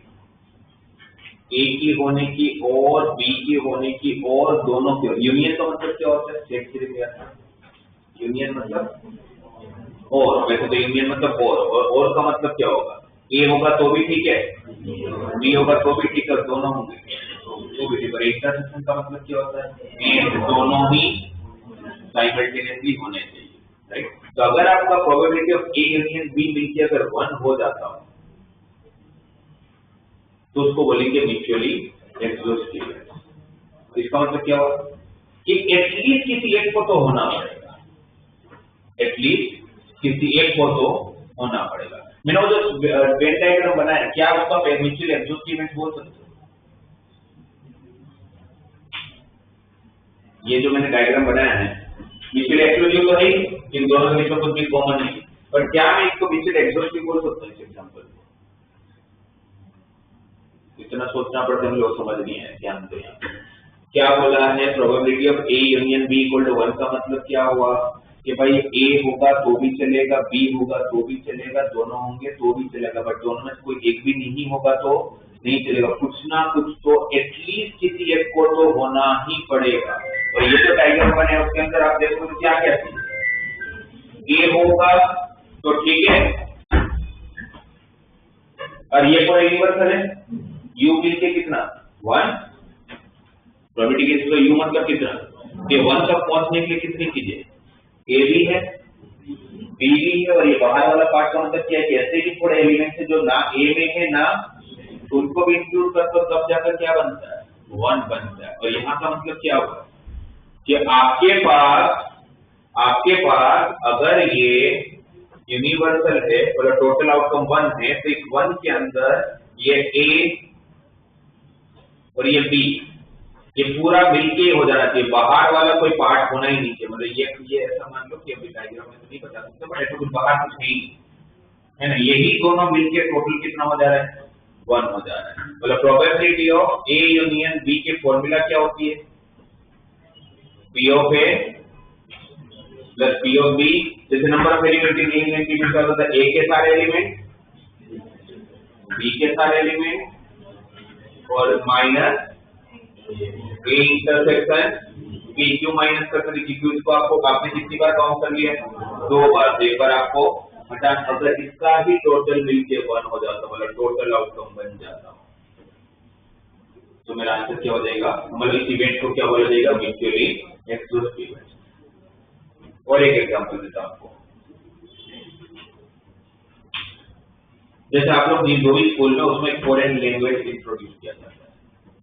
ए की होने की और बी की होने की और दोनों की। यूनियन का मतलब क्या होता है? सेट थ्योरी में आता है यूनियन मतलब और, वैसे तो यूनियन मतलब और का मतलब क्या होगा? ए होगा तो भी ठीक है, बी होगा तो भी ठीक है, दोनों होंगे तो भी ठीक है। इंटरसेक्शन का मतलब क्या होता है? एंड दोनों ही साइमल्टेनियसली होने चाहिए, राइट। तो अगर आपका probability of A union B मिलकर अगर 1 हो जाता हो तो उसको बोलेंगे म्यूचुअली एक्सक्लूसिव इवेंट। इसका मतलब क्या हुआ कि एटलीस्ट किसी एक को तो होना पड़ेगा, एटलीस्ट किसी एक को तो होना पड़ेगा। मैंने वो जो वेन डायग्राम बनाया, क्या उसका म्यूचुअली एक्सक्लूसिव इवेंट बोल सकते हो? ये जो मैंने डायग्राम बनाया है म्यूचुअली एक्सक्लूसिव तो है, इन दोनों के बीच में कुछ भी कॉमन नहीं, पर क्या मैं इसको म्यूचुअली एक्सक्लूसिव बोल सकता हूँ? इस एग्जांपल इतना सोचना पड़ता है, हम लोग समझ नहीं है ध्यान से। क्या बोला है? Probability of A union B equal to 1 का मतलब क्या हुआ कि भाई ए होगा तो भी चलेगा, बी होगा तो भी चलेगा, दोनों होंगे तो भी चलेगा, बट दोनों में से कोई एक भी नहीं होगा तो नहीं चलेगा। कुछ ना कुछ तो एटलीस्ट किसी एक को तो होना ही पड़ेगा। और ये जो डायग्राम बने उसके अंदर आप देखो तो क्या कहते हैं? ए होगा तो ठीक है, और ये कोई यूनिवर्सल है, u मिलके कितना 1, प्रोबेबिलिटी केस तो u मतलब कितना कि 1 तक पहुंचने के लिए कितनी चीजें? a भी है, b भी है, और ये बाहर वाला पार्ट का मतलब क्या है कि ऐसे ही थोड़े एलिमेंट है जो ना a में है ना, तो उनको भी इंक्लूड कर तो तब जाकर क्या बनता है? 1 बनता है। और यहाँ का मतलब क्या हुआ कि आपके पास अगर ये यूनिवर्सल है और टोटल आउटकम 1 है, तो इस 1 के अंदर ये a और ये बी ये पूरा मिलके हो जाना चाहिए, बाहर वाला कोई पार्ट होना ही नहीं चाहिए। मतलब ये ऐसा मान लो कि अभी डायग्राम में तो नहीं बता सकते, बट ऐसा कुछ बाहर कुछ नहीं है ना, यही दोनों मिलके टोटल कितना हो जा रहा है? 1 हो जा रहा है। मतलब probability of A union B की फॉर्मूला क्या होती है? P of A plus P of B. जैसे number of element in element की मिलता होता है, ए के सारे एलिमेंट, बी के सारे एलिमेंट और माइनस ए इंटरसेक्शन बी। क्यों माइनस कर सकते? क्योंकि उसको आपको आपने कितनी बार काउंट कर लिया? 2 बार। तो एक बार आपको हटा, अगर इसका ही टोटल मिलके 1 हो जाता, मतलब टोटल आउटकम बन जाता, तो मेरा आंसर क्या हो जाएगा? मतलब इस इवेंट को क्या बोला जाएगा? Mutually exclusive event. और एक एग्जांपल देता हूं आपको। जैसे आप लोग जो भी स्कूल में उसमें एक फॉरेन लैंग्वेज इंट्रोड्यूस किया जाता है,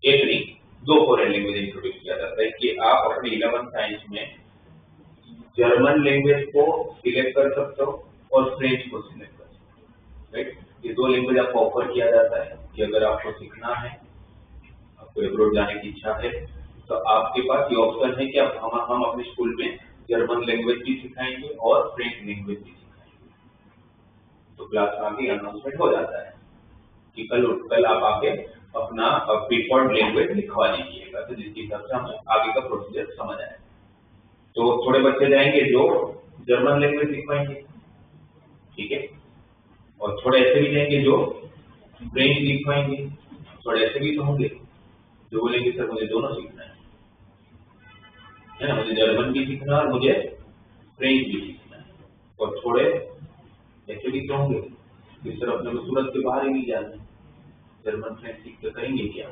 एक नहीं 2 फॉरेन लैंग्वेज इंट्रोड्यूस किया जाता है कि आप अपने 11th साइंस में जर्मन लैंग्वेज को सिलेक्ट कर सकते हो और फ्रेंच को सिलेक्ट कर सकते हो, राइट। ये दो लैंग्वेज आपको ऑफर किया जाता है कि अगर आपको सीखना है, आपको अब्रॉड जाने की इच्छा है, तो आपके पास ये ऑप्शन है कि हम अपने स्कूल में जर्मन लैंग्वेज भी सिखाएंगे और फ्रेंच लैंग्वेज भी सिखाएंगे। तो क्लास में आके अनाउंसमेंट हो जाता है कि कल आप आके अपना प्रीफर्ड लैंग्वेज लिखवा लीजिएगा, तो जिसके हिसाब से हमें आगे का प्रोसीजर समझ आए। तो थोड़े बच्चे जाएंगे जो जर्मन लैंग्वेज लिखवाएंगे, ठीक है, और थोड़े ऐसे भी जाएंगे जो फ्रेंच लिखवाएंगे, थोड़े ऐसे भी तो होंगे जो बोलेंगे सर मुझे दोनों सीखना है ना, मुझे जर्मन भी सीखना है और मुझे फ्रेंच भी सीखना है। और थोड़े ऐसे भी तो होंगे कि सर अपने को सूरत के बाहर ही नहीं जाना है, जर्मन फ्रेंच सीख के करेंगे क्या,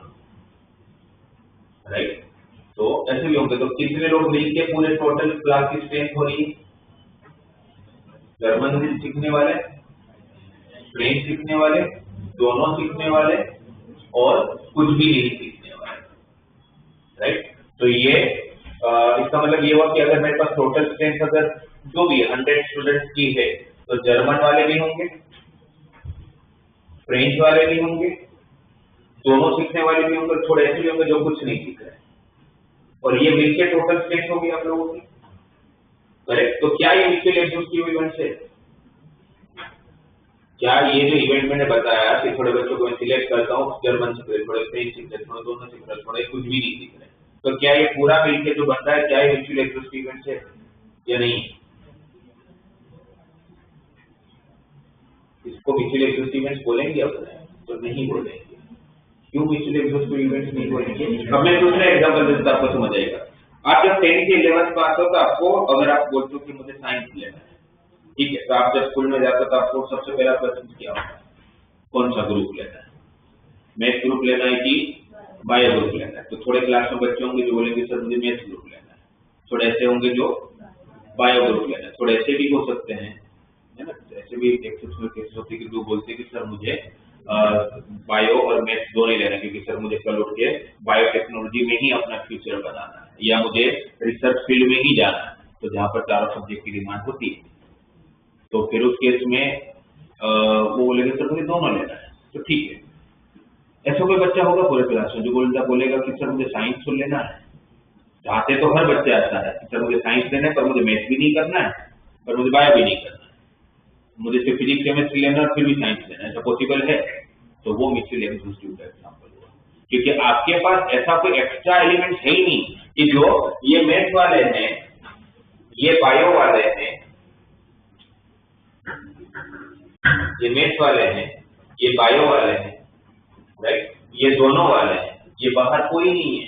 राइट। तो ऐसे भी होंगे। तो कितने लोग मिलके पूरे टोटल क्लास की स्ट्रेंथ हो रही है? जर्मन सीखने वाले, फ्रेंच सीखने वाले, दोनों सीखने वाले और कुछ भी नहीं सीखने वाले, राइट। तो ये इसका मतलब ये हुआ कि अगर मेरे पास टोटल स्ट्रेंथ अगर जो भी 100 स्टूडेंट्स की है, तो जर्मन वाले भी होंगे, फ्रेंच वाले भी होंगे, दोनों सीखने वाले भी होंगे, थोड़े ऐसे भी होंगे जो कुछ नहीं सीख रहे, और ये मिलके टोटल स्ट्रेंथ होगी आप लोगों की, करेक्ट। तो क्या ये म्यूचुअल एग्जॉस्टिव इवेंट है? क्या ये जो इवेंट मैंने बताया कि थोड़े बच्चों को मैं सिलेक्ट करता हूँ, जर्मन सीख रहे, थोड़े फ्रेंच सीख रहे, थोड़े दोनों सीख रहे, थोड़े कुछ भी नहीं सीख रहे, तो क्या ये पूरा मिलके जो बनता है, क्या ये म्यूचुअल एग्जॉस्टिव इवेंट है या नहीं? इसको म्यूचुअल एग्जॉस्टिव इवेंट बोलेंगे अपने? तो नहीं बोलेंगे। क्यों म्यूचुअल एग्जॉस्टिव इवेंट नहीं बोलेंगे? अब मैं दूसरा एग्जांपल देता हूं, आपको समझ आएगा। आप जब 10th के 11th पास हो तो आपको, अगर आप बोलते हो कि मुझे साइंस लेना है, ठीक है, तो आप जब स्कूल में जाते हो तो आपको सबसे पहला क्वेश्चन क्या होता है? कौन सा ग्रुप लेना है? मैथ ग्रुप लेना है कि बायो ग्रुप लेना है? तो थोड़े क्लास में बच्चे होंगे जो बोलेंगे सर मुझे मैथ ग्रुप लेना है, थोड़े ऐसे होंगे जो बायो ग्रुप लेना है, थोड़े ऐसे भी हो सकते हैं, है ना, ऐसे भी एक्सेप्शनल केस होते हैं कि जो बोलते हैं कि सर मुझे बायो और मैथ्स दोनों ही लेना है क्योंकि सर मुझे कल उठ के बायोटेक्नोलॉजी में ही अपना फ्यूचर बनाना है या मुझे रिसर्च फील्ड में ही जाना है, तो जहाँ पर चारों सब्जेक्ट की डिमांड होती है। तो फिर उस केस में वो बोलेगा सर मुझे दोनों लेना है, तो ठीक है। ऐसा कोई बच्चा होगा पूरे क्लास में जो बोलेगा कि सर मुझे साइंस तो लेना है। चाहते तो हर बच्चा ऐसा है कि सर मुझे साइंस लेना है पर मुझे मैथ्स भी नहीं करना है पर मुझे बायो भी नहीं करना है, मुझे सिर्फ फिजिक्स केमिस्ट्री लेना है और फिर भी साइंस लेना है, ऐसा पॉसिबल है? तो वो म्यूचुअल एग्जॉस्टिव का एग्जांपल हुआ, क्योंकि आपके पास ऐसा कोई एक्स्ट्रा एलिमेंट है ही नहीं कि जो ये मैथ वाले हैं, ये बायो वाले हैं, ये मैथ वाले हैं, ये बायो वाले हैं, राइट, ये दोनों वाले हैं, ये बाहर कोई नहीं है।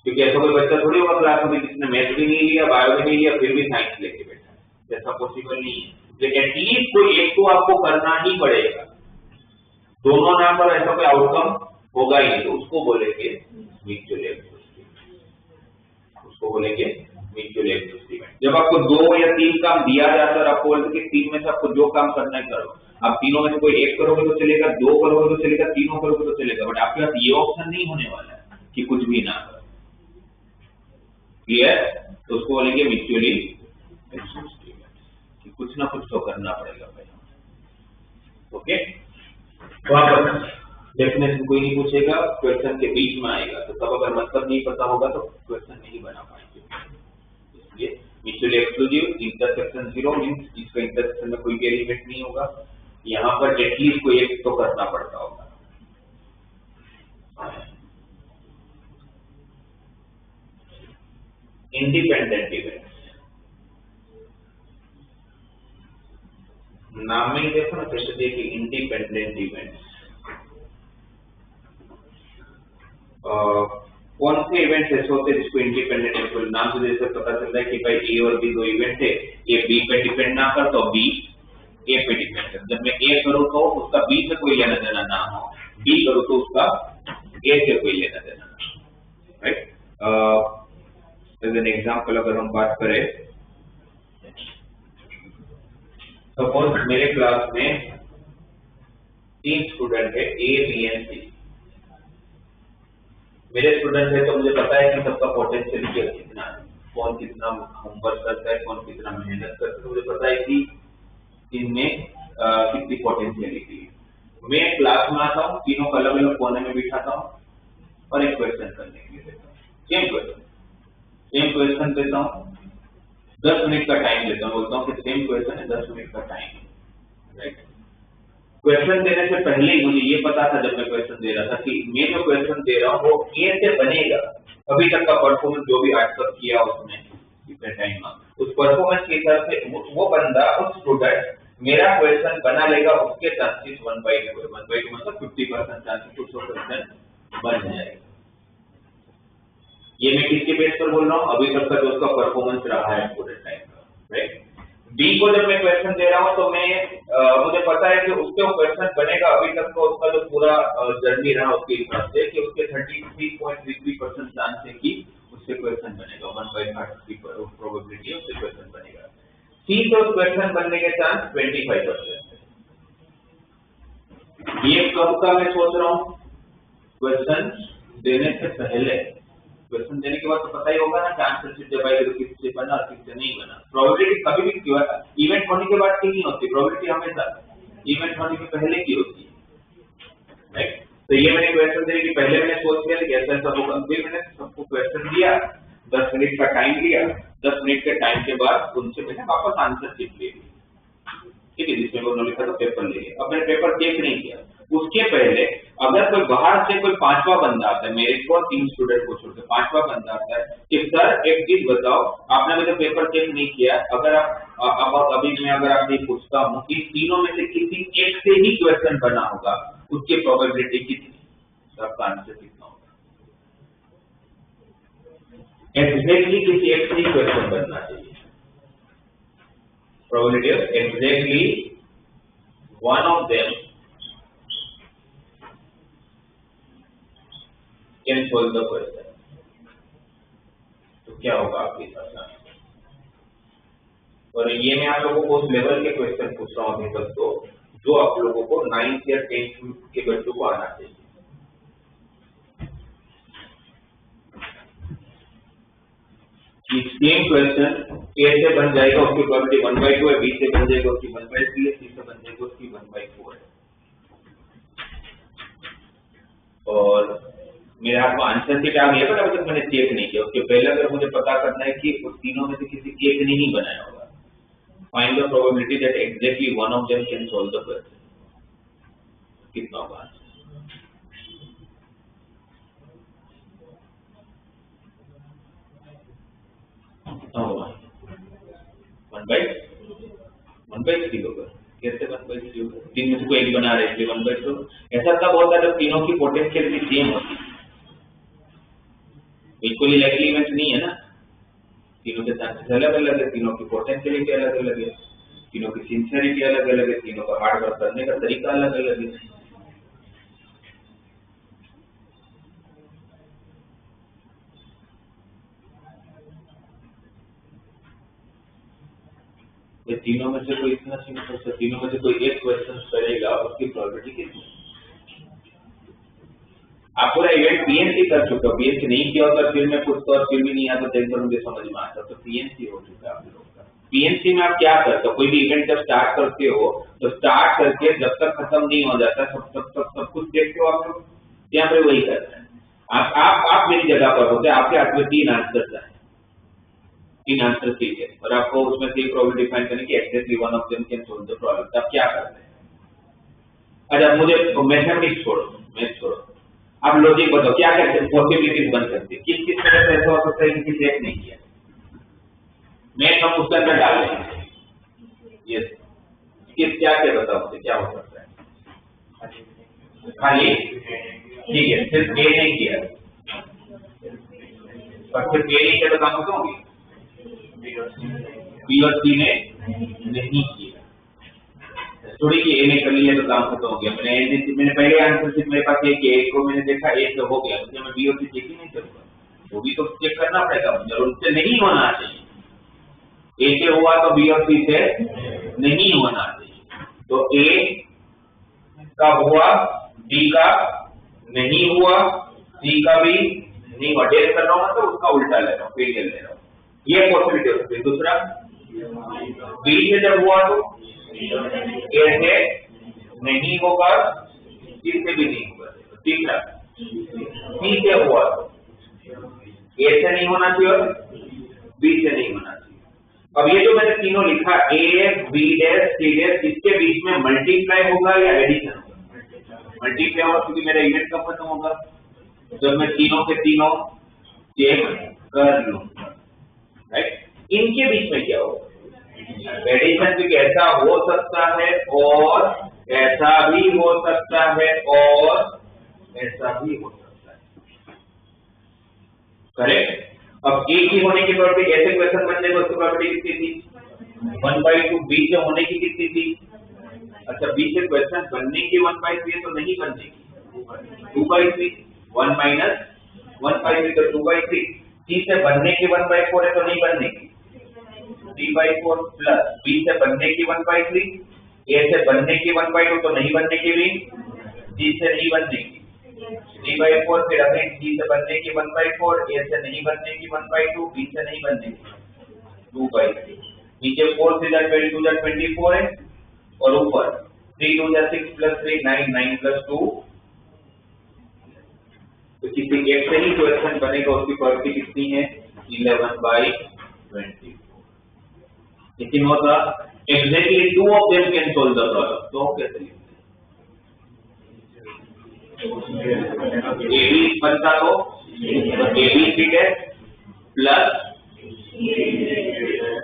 क्योंकि ऐसा कोई बच्चा थोड़ी होगा क्लास में जिसने मैथ भी नहीं लिया, बायो भी नहीं लिया, फिर भी साइंस लेके बैठा है, ऐसा पॉसिबल नहीं है। एटलीस्ट कोई एक तो आपको करना ही पड़ेगा, दोनों ना पर ऐसा कोई आउटकम होगा ही नहीं, तो उसको बोलेंगे म्यूचुअल एग्जॉस्टिव, उसको बोलेंगे म्यूचुअल एग्जॉस्टिव। जब आपको 2 या 3 काम दिया जाता है और आपको बोलते कि 3 में से आपको जो काम करना है करो, आप तीनों में से कोई एक करोगे तो चलेगा, 2 करोगे तो चलेगा, तीनों करोगे तो चलेगा, बट आपके पास ये ऑप्शन नहीं होने वाला है कि कुछ भी ना करो, क्लियर? तो उसको बोलेंगे म्यूचुअली एग्जॉस्टिव, कुछ ना कुछ तो करना पड़ेगा भाई, ओके। तो आप डेफिनेशन कोई नहीं पूछेगा, क्वेश्चन के बीच में आएगा, तो तब अगर मतलब नहीं पता होगा तो क्वेश्चन नहीं बना पाएंगे। इसलिए म्यूचुअली एक्सक्लूसिव इंटरसेक्शन 0 मींस इसका इंटरसेक्शन में कोई भी एलिमेंट नहीं होगा, यहाँ पर एटलीस्ट कोई एक तो करना पड़ता होगा। इंडिपेंडेंट इवेंट, नाम में ही देखो ना कैसे देखिए, इंडिपेंडेंट इवेंट। कौन से इवेंट्स ऐसे होते हैं जिसको इंडिपेंडेंट इवेंट, नाम से जैसे पता चल रहा है कि भाई ए और बी दो इवेंट है, ए बी पे डिपेंड ना कर तो बी ए पे डिपेंड कर। जब मैं ए करूँ तो उसका बी से कोई लेना देना ना हो, बी करूँ तो उसका ए से कोई लेना देना ना, राइट। एज एन एग्जांपल अगर हम बात करें, सपोज मेरे क्लास में 3 स्टूडेंट है, ए बी एंड सी। मेरे स्टूडेंट है तो मुझे पता है कि सबका पोटेंशियल कितना है, कौन कितना होमवर्क करता है, कौन कितना मेहनत करता है, तो मुझे पता है कि इनमें कितनी पोटेंशियलिटी है। मैं क्लास में आता हूँ, तीनों को अलग अलग कोने में बिठाता हूँ और एक क्वेश्चन करने के लिए देता हूँ। सेम क्वेश्चन देता हूँ, 10 मिनट का टाइम लेता हूँ, बोलता हूँ कि सेम क्वेश्चन है, 10 मिनट का टाइम है, राइट। क्वेश्चन देने से पहले ही मुझे ये पता था जब मैं क्वेश्चन दे रहा था कि मैं जो क्वेश्चन दे रहा हूँ वो कैसे बनेगा। अभी तक का परफॉर्मेंस जो भी आज तक किया उसने इतने टाइम में, उस परफॉर्मेंस के हिसाब से वो बंदा, उस स्टूडेंट मेरा क्वेश्चन बना लेगा, उसके चांसेस 1/2 है। 1/2 मतलब 50% चांसेस, 100% बन जाएगा। ये मैं किसके बेस पर बोल रहा हूँ? अभी तक का जो उसका परफॉर्मेंस रहा है पूरे टाइम का, राइट। बी को जब मैं क्वेश्चन दे रहा हूँ तो मैं मुझे पता है कि उसके क्वेश्चन बनेगा, अभी तक का उसका जो पूरा जर्नी रहा उसके हिसाब से कि उसके 33.33% चांस है कि उससे क्वेश्चन बनेगा, 1/30 प्रोबेबिलिटी उससे क्वेश्चन बनेगा। सी तो क्वेश्चन बनने के चांस 25% है। ये कब का मैं सोच रहा हूँ? क्वेश्चन देने से पहले। क्वेश्चन देने के बाद तो पता ही होगा ना कि आंसर शीट जब आएगी तो किससे बना और किससे नहीं बना। प्रोबेबिलिटी कभी भी इवेंट होने के बाद की नहीं होती, प्रोबेबिलिटी हमेशा इवेंट होने के पहले की होती है, राइट। तो ये मैंने क्वेश्चन देने के पहले मैंने सोच लिया कि ऐसा ऐसा होगा, फिर मैंने सबको क्वेश्चन दिया, 10 मिनट का टाइम लिया, 10 मिनट के टाइम के बाद उनसे मैंने वापस आंसर शीट ले ली, ठीक है, जिसमें उन्होंने लिखा था पेपर ले लिया। अब मैंने पेपर चेक नहीं किया, उसके पहले अगर कोई बाहर से कोई पांचवा बंदा आता है, मेरे को 3 स्टूडेंट को छोड़कर पांचवा बंदा आता है कि सर एक चीज बताओ, आपने मुझे पेपर चेक नहीं किया, अगर आप अभी मैं अगर आपसे पूछता हूँ कि तीनों में से किसी एक से ही क्वेश्चन बना होगा, उसकी प्रोबेबिलिटी कितनी, सबका आंसर कितना होगा? एग्जैक्टली किसी एक से ही क्वेश्चन बनना चाहिए। Probability of exactly one of them can solve the question। तो क्या होगा आपके साथ? और ये मैं आप लोगों को उस लेवल के क्वेश्चन पूछ रहा हूँ अभी तक, तो जो आप लोगों को 9th या 10th के बच्चों को आना चाहिए। सेम क्वेश्चन ए से बन जाएगा, उसकी प्रोबेबिलिटी 1/2 है, बी से बन जाएगा उसकी 1/3 है, सी से बन जाएगा उसकी 1/4 है। और मेरे हाथ में आंसर शीट आ गया, पर अभी तक मैंने चेक नहीं किया। उसके पहले अगर मुझे पता करना है कि उस तीनों में से किसी एक ने ही बनाया होगा, find the probability that exactly one of them can solve the question. कितना होगा? होगा 1/3 होगा। कैसे 1/3 होगा? तीन में से कोई एक बना रहे थे 1/2। ऐसा तब होता है जब तीनों की पोटेंशियल सेम होती है। बिल्कुल ही लाइकली इवेंट नहीं है ना, तीनों के चांसेस अलग अलग है, तीनों की पोटेंशियलिटी अलग अलग है, तीनों की सिंसियरिटी अलग अलग है, तीनों का हार्ड वर्क करने का तरीका अलग अलग है। ये तीनों में से कोई इतना सिंपल से तीनों में से कोई एक क्वेश्चन करेगा, उसकी प्रोबेबिलिटी कितनी? आप पूरा इवेंट पीएनसी कर चुके हो, पीएनसी नहीं किया होता फिर मैं पूछता और फिर भी नहीं आता तो मुझे समझ में आता, तो पीएनसी हो चुका है आप लोगों का। पीएनसी में आप क्या करते हो? कोई भी इवेंट जब स्टार्ट करते हो तो स्टार्ट करके जब तक खत्म नहीं हो जाता सब कुछ देखते हो आप लोग, यहाँ पे वही करते हैं। आप मेरी जगह पर होते, आपके हाथ में 3 आंसर है, 3 आंसर ठीक है, और आपको उसमें से प्रोबेबिलिटी डिफाइन करने की exactly one of them can solve the problem. आप क्या करते हैं? अच्छा मुझे मैथमेटिक्स छोड़ो, मैथ छोड़ो, आप लॉजिक बताओ, क्या क्या पॉसिबिलिटीज बन सकती है? किस तरह से ऐसा हो सकता है कि किसी एक नहीं किया? मैथ हम उसके अंदर डाल देंगे, यस, क्या क्या बताओ मुझे, क्या हो सकता है? खाली ठीक है, सिर्फ ए नहीं किया, और सिर्फ ए नहीं किया तो काम खत्म हो गया। बी और सी ने नहीं किया, थोड़ी कि ए ने कर लिया तो काम खत्म हो गया। मैंने पहले आंसर शीट मेरे पास एक ए को मैंने देखा, ए से हो गया, उसमें मैं बी और सी चेक ही नहीं करूंगा, वो भी तो चेक करना पड़ेगा मुझे, और उससे नहीं होना चाहिए। ए से हुआ तो बी और सी से नहीं होना चाहिए, तो ए का हुआ, बी का नहीं हुआ, सी का भी नहीं हुआ। डेट कर रहा हूँ तो उसका उल्टा ले रहा हूँ, फेलियर ले रहा हूँ, ये पॉसिबिलिटी हो सकती है। दूसरा, बी से जब हुआ तो ए से नहीं होगा, बी से भी नहीं होगा। तीसरा सी से हुआ, ए से नहीं होना चाहिए और बी से नहीं होना चाहिए। अब ये जो मैंने तीनों लिखा A B dash C dash, इसके बीच में मल्टीप्लाई होगा या एडिशन होगा? मल्टीप्लाई होगा, क्योंकि मेरा इवेंट कब खत्म होगा? जब मैं तीनों के तीनों चेक कर लूंगा, राइट। इनके बीच में क्या होगा? एडिशन भी ऐसा हो सकता है और ऐसा भी हो सकता है और ऐसा भी हो सकता है, करेक्ट। अब एक ही होने की प्रॉपर्टी, ऐसे क्वेश्चन बनने को उसकी प्रॉपर्टी कितनी थी? 1/2। बी से होने की कितनी थी? अच्छा, बी से क्वेश्चन बनने की 1/3 तो नहीं बनने की 2/3, 1 माइनस 1/3 तो 2/3। सी से बनने की 1/4 है तो नहीं बनने की 3/4 प्लस बी से बनने की 1/3, ए से बनने की 1/2 तो नहीं बनने की भी, सी से नहीं बनने की 3/4, फिर अगेन सी से बनने की 1/4, ए से नहीं बनने की 1/2, बी से नहीं बनने की 2/3। नीचे 4 से 22 24 है और ऊपर 3 2 6 + 3 9 9 + 2। तो किसी एक से ही क्वेश्चन बनेगा, उसकी प्रॉपर्टी कितनी है? 11/24। लेकिन होता exactly 2 of them can solve the problem. तो कैसे लिखते? ए बी बनता तो A B C dash plus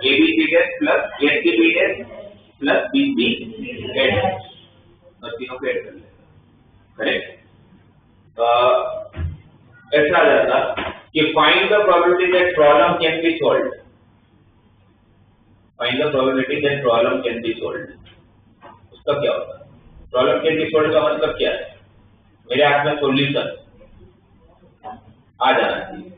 A B C dash plus A C B dash plus B C dash, और तीनों को ऐड कर लेगा, करेक्ट। ऐसा आ जाता कि find the probability that problem can be solved. Find the probability that problem can be solved, उसका क्या होता है? प्रॉब्लम कैन बी सॉल्व्ड का मतलब क्या है? मेरे हाथ में सॉल्यूशन आ जाना चाहिए,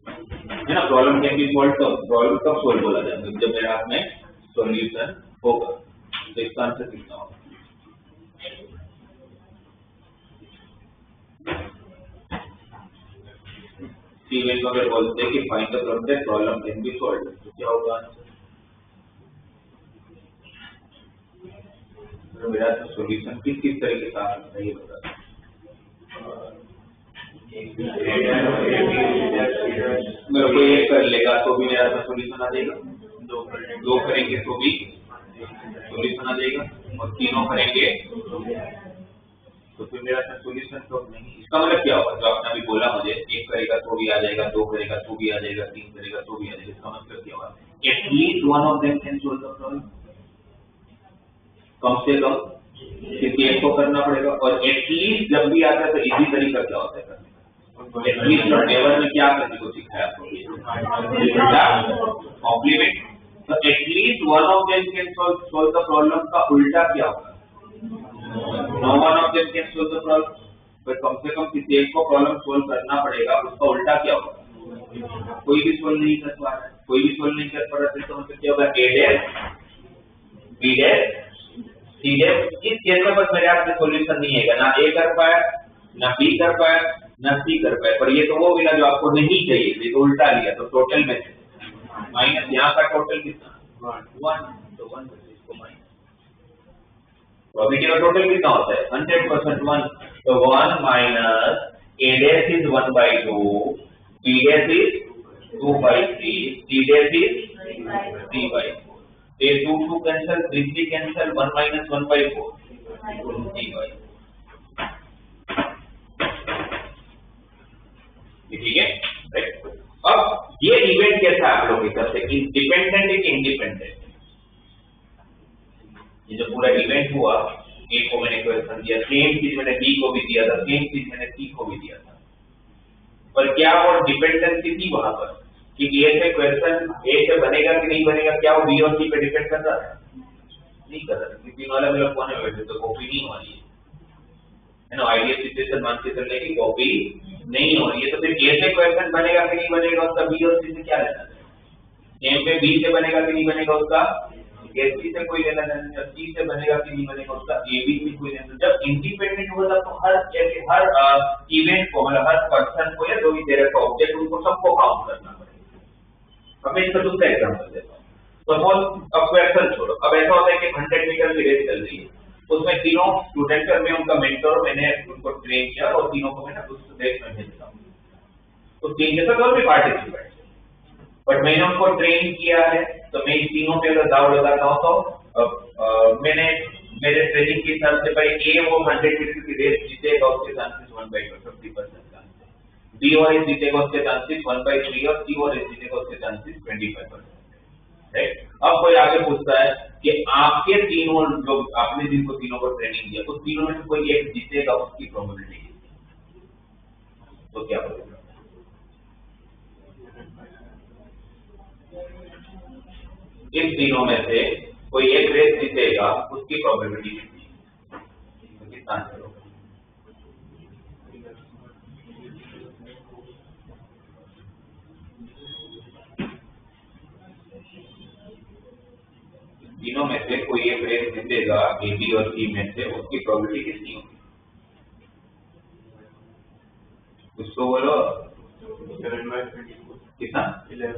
है ना। प्रॉब्लम कैन बी सॉल्व्ड, तो प्रॉब्लम कब सॉल्व बोला जाता है? जब मेरे हाथ में सॉल्यूशन होगा। तो इसका आंसर कितना होगा? सीमेंट को अगर बोलते हैं कि find the problem can be solved, तो क्या होगा आंसर? तो मेरा तो सॉल्यूशन किस तरीके से आ सकता है ये बता। मेरे को एक कर लेगा तो भी मेरा सॉल्यूशन आ जाएगा, दो करेंगे तो भी सॉल्यूशन आ जाएगा, और तीनों करेंगे तो फिर मेरा सॉल्यूशन तो नहीं। इसका मतलब क्या होगा? जो आपने अभी बोला मुझे, एक करेगा तो भी आ जाएगा, दो करेगा तो भी आ जाएगा, तीन करेगा तो भी आ जाएगा, इसका मतलब क्या होगा? At least one of them can solve the problem. कम से कम किसी एक को करना पड़ेगा, और एटलीस्ट जब भी आता है तो इजी तरीका क्या होता है करने का? एटलीस्ट और नेवर में क्या करने को सिखाया आपको? कॉम्प्लीमेंट। तो at least one of them can solve the problem का उल्टा क्या होगा? No one of them can solve the problem. पर कम से कम किसी एक को प्रॉब्लम सोल्व करना पड़ेगा, उसका उल्टा क्या होगा? कोई भी सोल्व नहीं कर पा रहा है, कोई भी सोल्व नहीं कर पा रहा है, तो मतलब क्या होगा? A dash B dash C dash. इस केस में बस मेरे हाथ में सॉल्यूशन नहीं है, ना ए कर पाया, ना बी कर पाया, ना सी कर पाया। पर ये तो वो मिला जो आपको नहीं चाहिए, ये तो उल्टा लिया, तो टोटल में माइनस। यहाँ का टोटल कितना? 1, तो 1 इसको माइनस। प्रोबेबिलिटी का टोटल कितना होता है? 100% 1, तो 1 minus A dash is 1/2, B dash is 2/3, C dash is 3/4। ये 2 2 कैंसिल, 3 3 कैंसिल, 1 माइनस 1/4, 3/4। ठीक है, राइट। अब ये इवेंट कैसा आप लोग की तरफ से डिपेंडेंट है कि इंडिपेंडेंट? ये जो पूरा इवेंट हुआ, ए को मैंने क्वेश्चन दिया, सेम चीज मैंने बी को भी दिया था, सेम चीज मैंने सी को भी दिया था, पर क्या और डिपेंडेंसी थी वहां पर कि ए से क्वेश्चन ए से बनेगा कि नहीं बनेगा? क्या वो बी और सी पे डिपेंड कर रहा है? नहीं कर रहा, क्योंकि अलग अलग कोने में बैठे तो कॉपी नहीं हो रही है ना। आइडियल सिचुएशन मान के चलने की कॉपी नहीं हो रही है, तो फिर ए से क्वेश्चन बनेगा कि नहीं बनेगा उसका बी और सी से क्या लेना है? एम पे बी से बनेगा कि नहीं बनेगा उसका ए सी से कोई लेना नहीं, जब सी से बनेगा कि नहीं बनेगा उसका ए बी से कोई लेना। जब इंडिपेंडेंट होगा तो हर इवेंट को, मतलब हर पर्सन को या जो भी तेरे का ऑब्जेक्ट, उनको सबको काउंट करना पड़ेगा। अब मैं इसका दूसरा एग्जांपल देता हूँ। सपोज अब क्वेश्चन छोड़ो, अब ऐसा होता है कि 100 मीटर की रेस चल रही है, उसमें तीनों स्टूडेंट और मैं उनका मेंटर, मैंने उनको ट्रेन किया और तीनों को मैंने उस रेस में भेजा, तो तीन के साथ और भी पार्टिसिपेट, बट मैंने उनको ट्रेन किया है, तो मैं इन तीनों पे अगर दाव लगाता हूँ तो मैंने मेरे ट्रेनिंग के हिसाब से भाई ए वो 100 मीटर की रेस जीतेगा, उसके चांसेस 1/50% चांसेस, बी और ए जीतेगा उसके चांसेस 1/3 और सी और ए जीतेगा उसके चांसेस 25%, राइट। अब कोई आगे पूछता है कि आपके तीनों जो आपने जिनको तीनों को ट्रेनिंग दिया, तो तीनों में से कोई एक जीतेगा, उसकी प्रोबेबिलिटी तो क्या बोलेगा? इन तीनों में से कोई एक रेस जीतेगा, उसकी प्रोबेबिलिटी कितनी है, तो कितना आंसर होगा? तीनों में से कोई एक रेस जीतेगा ए बी और सी में से, उसकी प्रोबेबिलिटी कितनी होगी? उसको बोलो कितना? 11/,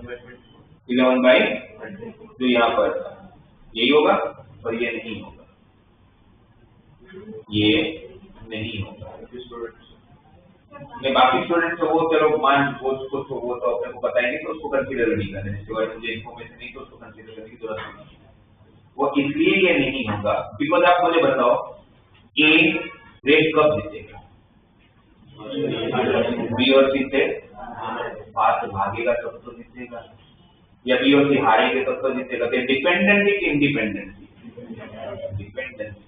जो यहाँ पर यही होगा और ये नहीं होगा, ये नहीं होगा। मैं बाकी स्टूडेंट को वो चलो मान वो तो अपने को बताएंगे, तो उसको कंसीडर नहीं करने, सिवाय मुझे इन्फॉर्मेशन नहीं तो उसको कंसीडर करने की जरूरत नहीं। वो इसलिए ये नहीं होगा बिकॉज आप मुझे बताओ ए रेस कब जीतेगा? बी और सी से बात भागेगा तब तो जीतेगा, या बी और सी हारेंगे तब तो जीतेगा। तो डिपेंडेंसी की इंडिपेंडेंसी, डिपेंडेंसी,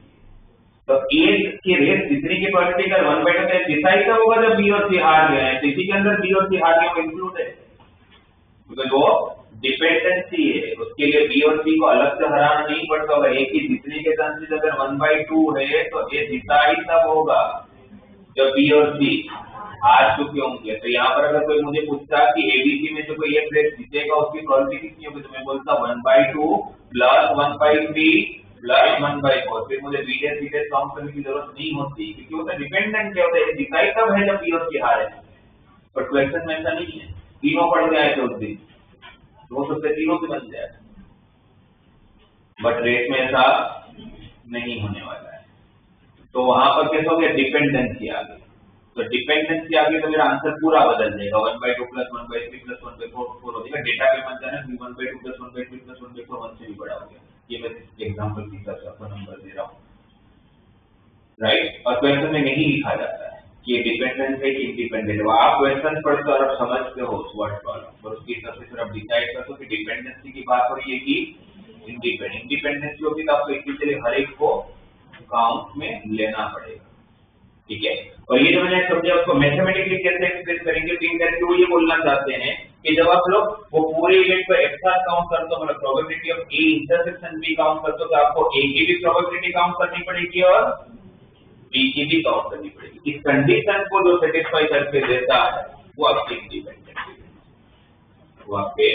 तो ए की रेस जीतने की प्रोबेबिलिटी का 1/2 डिसाइड कब होगा? जब बी और सी हार गए हैं, तो इसी के अंदर बी और सी हार गए इंक्लूड है, बिकॉज वो डिपेंडेंसी है, उसके लिए बी और सी को अलग से हराना नहीं पड़ता होगा। ए की जीतने के चांसेस अगर 1/2 है, तो ए जीता ही तब होगा जब बी और सी हार चुके होंगे। तो यहाँ पर अगर कोई मुझे पूछता कि एबीसी में से कोई एक रेस जीतेगा, उसकी प्रोबेबिलिटी कितनी होगी, तो मैं बोलता 1/2 प्लस 1/3 प्लस 1/4, फिर मुझे बीडे सीधे काउंट करने की जरूरत नहीं होती, क्योंकि वो तो डिपेंडेंट क्या होता है, डिसाइड तब है जब बी और सी हारे। पर क्वेश्चन में ऐसा नहीं है, तीनों पढ़ के आए थे उस दिन, हो सकता है तीनों से बन जाए, बट रेस में ऐसा नहीं होने वाला है। तो वहां पर कैसा हो गया? डिपेंडेंसी आ गई, तो डिपेंडेंसी आ गई तो मेरा आंसर पूरा बदल जाएगा, 1/2 प्लस 1/3 प्लस 1/4 हो जाएगा। डेटा पे बनता है 1/2 प्लस 1/3 प्लस 1/4 1 से भी बड़ा हो गया। ये मैं एग्जांपल के हिसाब से आपको नंबर दे रहा हूँ, राइट। और क्वेश्चन में नहीं लिखा जाता है कि डिपेंडेंट है कि इंडिपेंडेंट है, आप क्वेश्चन पढ़ते हो और आप समझते हो उस वर्ड को, और उसके हिसाब से फिर आप डिसाइड करते हो कि डिपेंडेंसी की बात हो रही है कि इंडिपेंडेंसी होगी, तो आपको इसीलिए हर एक को काउंट में लेना पड़ेगा, ठीक है। और ये जो मैंने समझा उसको मैथमेटिकली कैसे एक्सप्रेस करेंगे, तो इनडायरेक्टली वो ये बोलना चाहते हैं कि जब आप लोग वो पूरे इवेंट को एक साथ काउंट करते हो, मतलब probability of A intersection B count करते हो, तो आपको ए की भी प्रोबेबिलिटी काउंट करनी पड़ेगी और बी की भी काउंट करनी पड़ेगी। इस कंडीशन को जो सेटिस्फाई करके देता है वो आपके इंडिपेंडेंट है, वो आपके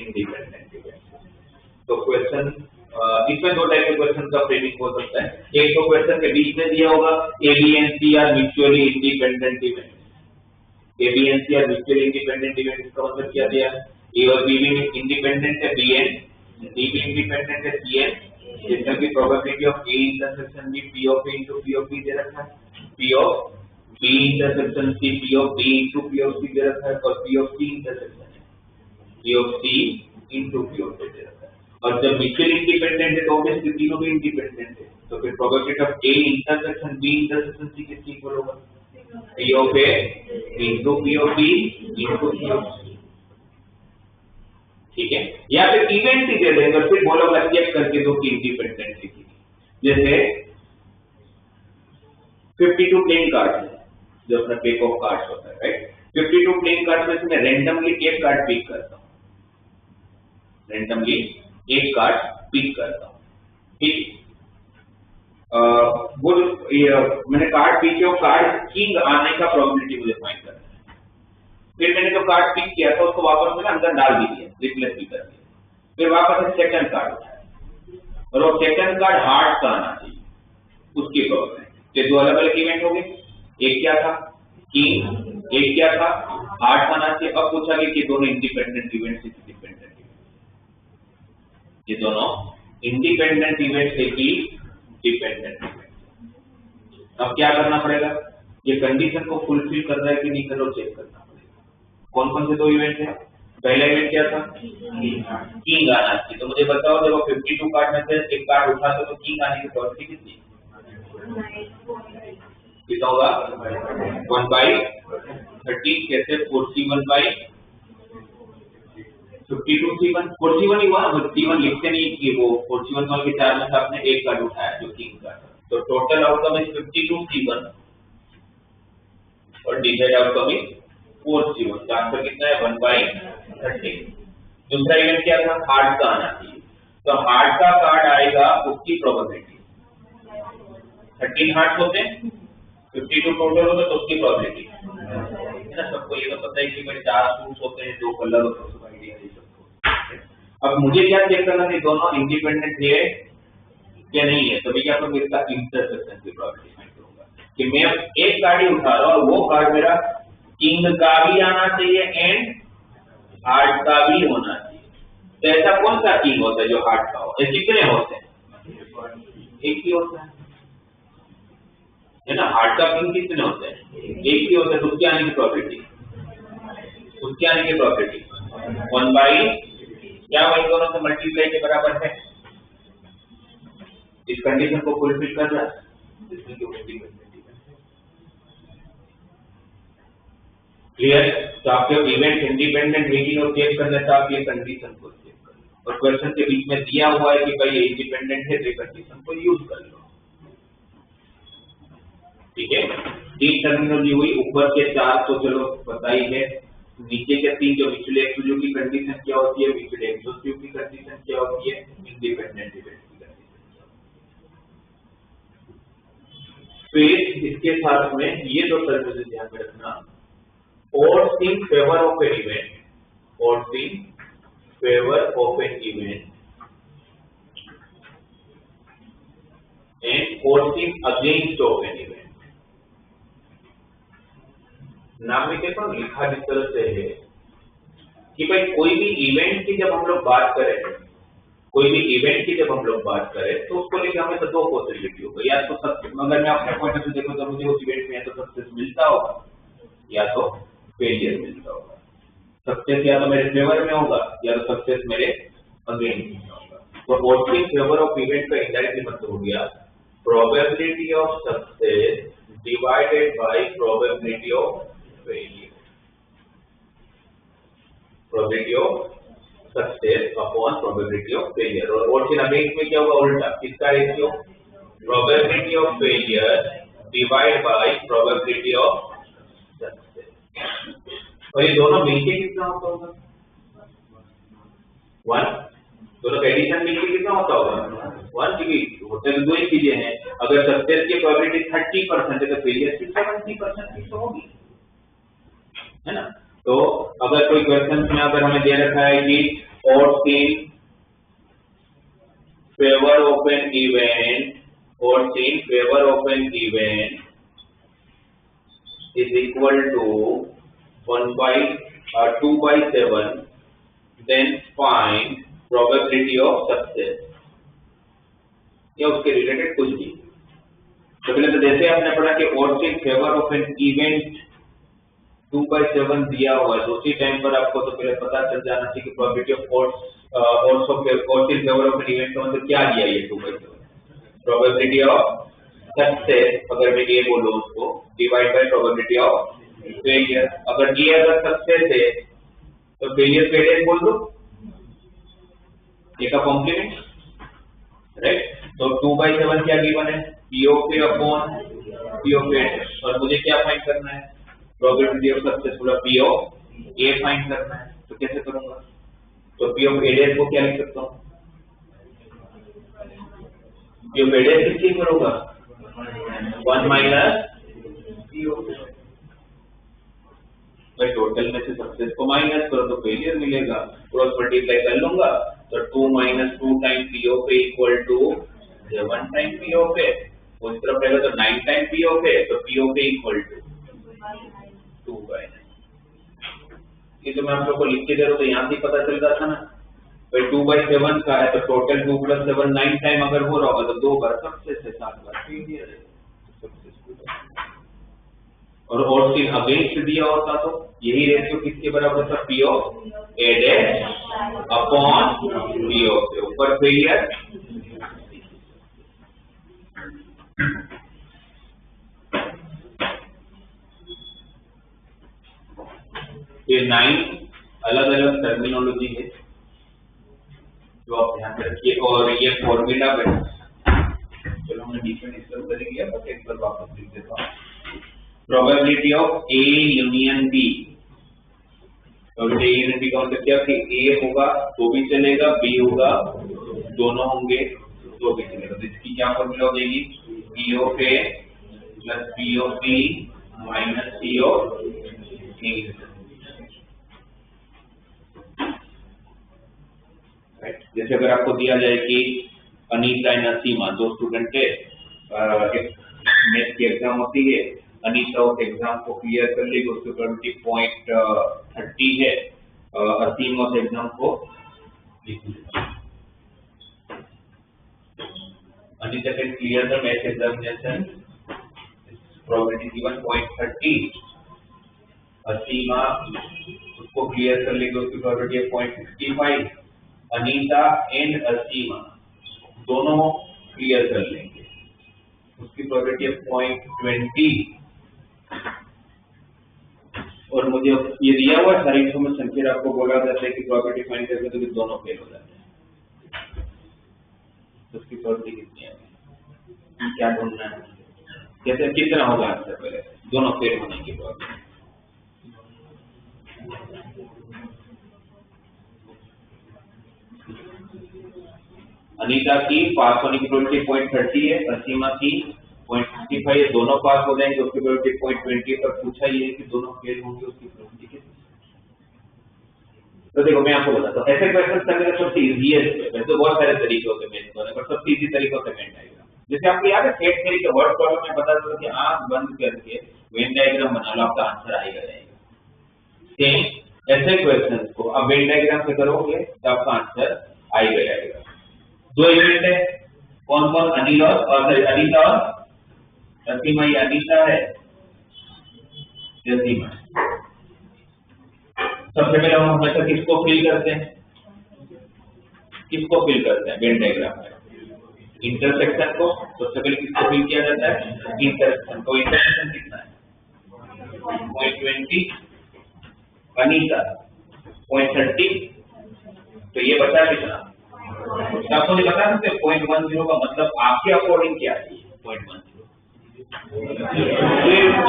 इंडिपेंडेंट है। तो क्वेश्चन इसमें दो टाइप के क्वेश्चन का फ्रेमिंग हो सकता है। एक तो क्वेश्चन के बीच में दिया होगा A B and C are mutually independent event, A B and C are mutually independent event, इसका मतलब क्या दिया? ए और बी भी इंडिपेंडेंट है, बी एंड सी भी इंडिपेंडेंट है, सी एंड जिसका की probability of A intersection B P of A into P of B दे रखा है, P of B intersection C P of B into P of C दे रखा है, और पी ऑफ सी इंटरसेक्शन है P of C into P of C दे रखा है। और जब म्यूचुअली इंडिपेंडेंट है तो ऑब्वियसली तीनों भी इंडिपेंडेंट है, तो फिर probability of A intersection B intersection C किसके इक्वल होगा? P of A into P of B into P of C, ठीक है। या फिर इवेंट ही दे देंगे और फिर बोलोगे चेक करके दो कि इंडिपेंडेंट है कि नहीं। जैसे 52 प्लेइंग कार्ड्स है, जो अपना पेक ऑफ कार्ड्स होता है, राइट। 52 प्लेइंग कार्ड्स में से मैं रैंडमली एक कार्ड पिक करता हूँ, रैंडमली एक कार्ड पिक करता हूँ, ठीक। वो जो मैंने कार्ड पिक किया, कार्ड किंग आने का प्रोबेबिलिटी मुझे फाइंड करना है। फिर मैंने जो कार्ड पिक किया था उसको वापस मैंने अंदर डाल भी दिया, रिप्लेस भी कर दिया। फिर वापस से सेकंड कार्ड उठाया और वो सेकंड कार्ड हार्ट का आना चाहिए, उसकी प्रोबेबिलिटी। ये दो अलग अलग इवेंट हो गए, एक क्या था किंग, एक क्या था हार्ट आना चाहिए। अब पूछा गया कि दोनों इंडिपेंडेंट इवेंट से डिपेंडेंट, ये दोनों इंडिपेंडेंट इवेंट है कि डिपेंडेंट इवेंट। अब क्या करना पड़ेगा, ये कंडीशन को फुलफिल कर रहा है कि नहीं कर रहा चेक करना पड़ेगा। कौन कौन से दो इवेंट है? पहला इवेंट क्या था? किंग आना चाहिए। तो मुझे बताओ जब 52 कार्ड में से एक कार्ड उठाते तो किंग आने की प्रोबेबिलिटी कितनी? कितना होगा? 1/13। कैसे? 41/52 C1 41 ही हुआ ना, C1 लिखते नहीं कि वो 41 वाले के 4 में से आपने एक कार्ड उठाया जो किंग का, तो टोटल आउटकम इज 52 C1 और डिवाइड आउटकम इज 4 C1। तो आंसर कितना है? 1/13। दूसरा इवेंट क्या था? हार्ट का आना चाहिए। तो हार्ट का कार्ड आएगा, उसकी प्रोबेबिलिटी 13 हार्ट होते हैं, 52 टोटल होते तो उसकी प्रोबेबिलिटी है ना। सबको ये तो पता है कि भाई 4 सूट्स होते हैं, 2 कलर होते हैं, आइडिया है सबको। अब मुझे क्या चेक करना है, दोनों इंडिपेंडेंट है या नहीं है। तो मैं क्या करूंगा, इसका इंटरसेक्शन की प्रोबेबिलिटी फाइंड करूंगा कि मैं एक कार्ड ही उठा रहा हूं और वो कार्ड मेरा किंग का भी आना चाहिए एंड हार्ट का भी होना चाहिए। तो ऐसा कौन सा किंग होता है जो हार्ट का हो? कितने होते हैं? एक ही होता है ना। हार्ट का किंग कितने होते हैं? एक ही होता है। तो उसके आने की प्रोबेबिलिटी 1/, क्या वही दोनों से मल्टीप्लाई के बराबर है? इस कंडीशन को फुलफिल कर रहा है। क्लियर? तो आपके इवेंट इंडिपेंडेंट है और चेक करना था, आप ये कंडीशन को चेक कर लो। और क्वेश्चन के बीच में दिया हुआ है कि भाई ये इंडिपेंडेंट है, तो ये कंडीशन को यूज कर लो। ठीक है, 3 टर्मिनोलॉजी हुई। ऊपर के 4 तो चलो पता ही है, नीचे के 3 जो म्यूचुअली एक्सक्लूसिव की कंडीशन क्या होती है, म्यूचुअली एक्सक्लूसिव की कंडीशन क्या होती है, इंडिपेंडेंट इवेंट की कंडीशन। फिर इसके साथ में ये दो टर्मिनोलॉजी ध्यान में रखना, odds in favor of an event, odds in favor of an event and odds in against of an event। नाम में कैसा लिखा जिस तरह से है कि भाई कोई भी इवेंट की जब हम लोग बात करें, कोई भी इवेंट की जब हम लोग बात करें तो उसको लेकर हमें तो 2 पॉसिबिलिटी होगा, या तो सक्सेस, अगर मैं अपने पॉइंट से देखूं तो मुझे उस इवेंट में या तो सक्सेस मिलता होगा या तो फेलियर मिलता होगा। सक्सेस या तो मेरे फेवर में होगा या तो सक्सेस मेरे अगेंस्ट में होगा। तो odds in favor of event का इनडायरेक्टली मतलब हो गया probability of success divided by probability of failure, probability of success upon probability of failure। और odds in against में क्या होगा? उल्टा, किसका ratio? probability of failure divided by probability of success। और ये दोनों मिलके कितना होता होगा? 1। दोनों का एडिशन मिलके कितना होता होगा? 1। क्योंकि होते तो 2 ही चीजें हैं। अगर सक्सेस की प्रोबेबिलिटी 30% है तो फेलियर की 70% की तो होगी, है ना। तो अगर कोई क्वेश्चन में अगर हमें दे रखा है कि odds in favor of an event, odds in favor of an event is equal to 2/7, then find probability of success, या उसके रिलेटेड कुछ भी। तो पहले तो जैसे आपने पढ़ा कि odds in favor of an event 2/7 दिया हुआ है, तो उसी टाइम पर आपको तो पहले पता चल जाना चाहिए कि probability of odds in favor of an event का मतलब क्या दिया ये 2/7, probability of success अगर मैं ये बोलूं उसको divide by probability of failure। अगर ये अगर सक्सेस है तो फेलियर फेलियर बोल दो, ये का कॉम्प्लीमेंट, राइट। तो 2/7 क्या गिवन है? P of A upon P of A, और मुझे क्या फाइंड करना है? Probability of successful P of A find करना है। तो कैसे करूंगा? तो P of A को क्या लिख सकता हूँ? P of A किसकी करूंगा? 1 माइनस P of A। मैं टोटल में से सक्सेस को माइनस करो तो फेलियर मिलेगा, क्रॉस मल्टीप्लाई कर लूंगा तो 2 - 2 time P of A equal to 7 time P of A। उस तरफ रहेगा तो 9 टाइम P of A, तो P of A equal to 2/9। ये तो मैं आप लोग को लिख के दे रहा हूं तो यहां से पता चल रहा था ना। भाई 2/7 का है तो टोटल 2 + 7 9 टाइम अगर हो रहा होगा तो 2 बार सक्सेस है, 7 बार फेलियर है, सक्सेसफुल। और सीन अगेंस्ट दिया होता तो यही रेशियो किसके बराबर था, P of A dash upon P of A, ऊपर फेलियर ये 9 अलग अलग टर्मिनोलॉजी है जो आप ध्यान रखिए। और ये फॉर्मूला है, चलो हमने बीच में डिस्कस कर लिया, बस एक बार वापस लिख देता हूँ। Probability of A union B, और ए यूनियन बी का मतलब क्या कि ए होगा तो भी चलेगा, बी होगा दोनों होंगे तो भी चलेगा। तो इसकी क्या फॉर्मूला हो जाएगी, P of A plus P of B minus P of A. जैसे अगर आपको दिया जाए कि अनीता एंड असीमा दो स्टूडेंट है, मैथ की एग्जाम होती है, अनीता उस एग्जाम को क्लियर कर लेगी, उसके प्रोबेबिलिटी 0.30 है, असीमा उस एग्जाम को लिख लेगी। Anita can clear the math examination, probability given 0.30, असीमा उसको क्लियर कर लेगी, उसकी प्रोबेबिलिटी है 0.65, अनीता एंड असीमा दोनों क्लियर कर लेंगे, उसकी प्रोबेबिलिटी है 0.20। और मुझे ये दिया हुआ सारी इन्फॉर्मेशन, फिर आपको बोला जाता है कि प्रोबेबिलिटी फाइंड करके तो दोनों फेल हो जाते हैं, तो उसकी प्रोबेबिलिटी कितनी है, क्या ढूंढना है, जैसे कितना होगा आंसर, पहले दोनों फेल होने की प्रोबेबिलिटी। अनीता की पास होने की प्रोबेबिलिटी 0.30 है, असीमा की 0.65 है, दोनों पास हो जाएंगे, उसकी प्रोबेबिलिटी 0.20 पर पूछा ये है कि दोनों फेल होंगे, उसकी प्रोबेबिलिटी कितनी। तो देखो मैं आपको बताता हूँ, ऐसे क्वेश्चन करने का सबसे इजीएस्ट है, वैसे तो बहुत सारे तरीके होते हैं मैथ करने, पर सबसे इजी तरीका होता है वेन डायग्राम। जैसे आपको याद है सेट थ्योरी के वर्ड प्रॉब्लम में बता दो कि आंख बंद करके वेन डायग्राम बना लो, आपका आंसर आएगा जाएगा। सेम ऐसे क्वेश्चन को आप वेन डायग्राम से करोगे तो आपका आंसर आएगा जाएगा। दो इवेंट है, कौन कौन, अनिता और असीमा, ये अनीता है, असीमा। सबसे पहले हम हमेशा किसको फिल करते हैं, वेन डायग्राम में इंटरसेक्शन को, सबसे पहले किसको फिल किया जाता है, इंटरसेक्शन को। इंटरसेक्शन कितना है 0.20, अनीता 0.30, तो ये बचा कितना, आपको नहीं बता सकते 0.10 का मतलब आपके अकॉर्डिंग क्या है, 0.10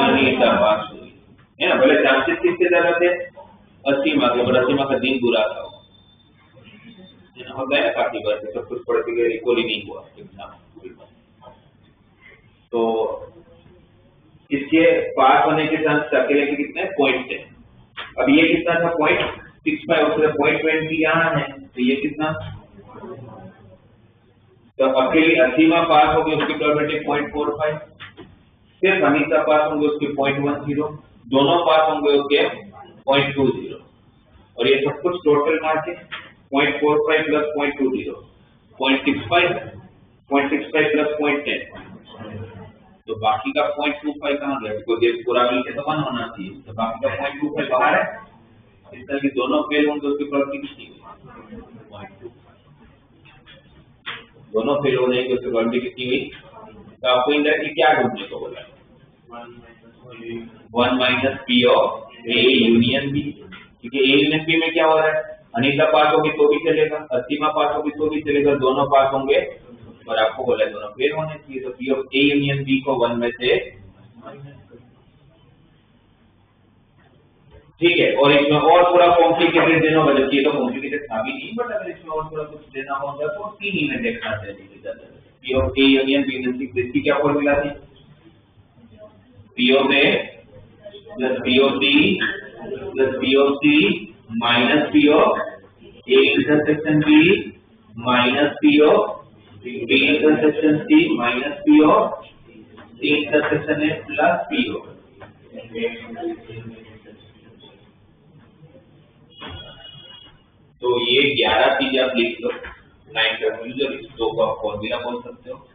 अनीता पास हुई है ना। पहले चांसेस किसके ज्यादा थे, असीमा के, बड़ा असीमा का दिन बुरा था, होता है काफी बार सब कुछ पढ़ के रिकॉल ही नहीं हुआ एग्जाम। तो इसके पास होने के चांस अकेले के कितने, 0.10। अब ये कितना था 0.65, उससे 0.20 यहाँ है, तो ये कितना, तो अकेली असीमा पास होगी, उसकी प्रोबेबिलिटी 0.45, सिर्फ अनीता पास होंगे उसके 0.10, दोनों पास होंगे उसके 0.20, और ये सब कुछ टोटल मार्क है 0.45 प्लस 0.20, 0.65 प्लस 0.10, तो बाकी का 0.25 कहाँ गया, क्योंकि पूरा मिलकर तो 1 होना चाहिए, तो बाकी का 0.25 बाहर है, इस तरह की दोनों फेल होंगे, उसकी प्रोबेबिलिटी कितनी हुई, 0.25, दोनों फेल हो जाएंगे, उसकी प्रोबेबिलिटी कितनी हुई। तो आपको इंडायरेक्टली क्या ढूंढने को बोला, 1 minus P of A union B, क्योंकि ए यूनियन बी में क्या हो रहा है, अनीता पास होगी तो भी चलेगा, असीमा पास होगी तो भी चलेगा, दोनों पास होंगे, और आपको बोला दोनों फेल होने चाहिए, तो P of A union B को 1 में से, ठीक है। और इसमें और थोड़ा कॉम्प्लिकेटेड देना होगा, जबकि ये तो कॉम्प्लिकेटेड था भी नहीं, बट अगर इसमें और थोड़ा कुछ देना होगा तो 3 ही में देखना चाहिए। P of A union B union C, इसकी क्या फॉर्मूला थी, P of A plus P of B plus P of C minus P of A intersection B minus P of B intersection C minus P of C intersection A plus P of. तो तो ये 11 चीजें आप लिख लो, 9 फॉर्मूले, इस 2 को आप फॉर्मूला बोल सकते हो।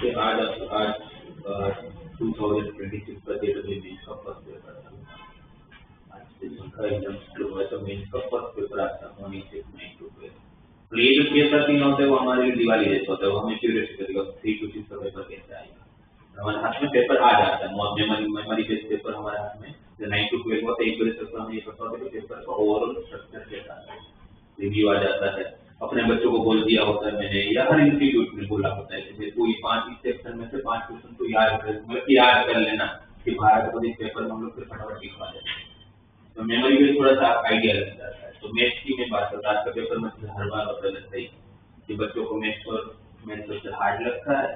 कि आज 2026 का डेट में मेंस का फर्स्ट पेपर था। आज से उनका एग्जाम शुरू हुआ तो मेंस का फर्स्ट पेपर आता है 16/9 तो ये जो 6-7 होते हैं वो हमारे लिए दिवाली जैसा होता है। वो हमें क्यूरियस करेगा 3 का पेपर कैसे आएगा। हमारे हाथ में पेपर आ जाता है, मेमोरी बेस्ड पेपर हमारे हाथ में 9 to 12 होता है। एक बजे तक हमें ये पता होता है कि पेपर का ओवरऑल स्ट्रक्चर कैसा है, रिव्यू आ जाता है। अपने बच्चों को बोल दिया होता है मैंने, या हर इंस्टीट्यूट में बोला होता है कि कोई 5 सेक्शन में से 5 क्वेश्चन तो याद कर लेना कि भारत को इस पेपर में हम लोग फिर फटाफट लिखवा देते हैं। तो मेमोरी में थोड़ा सा आइडिया लग जाता है। तो मैथ्स की मैं बात करता हूँ, आज का पेपर में हर बार होता लगता है कि बच्चों को मैथ्स सबसे हार्ड लगता है।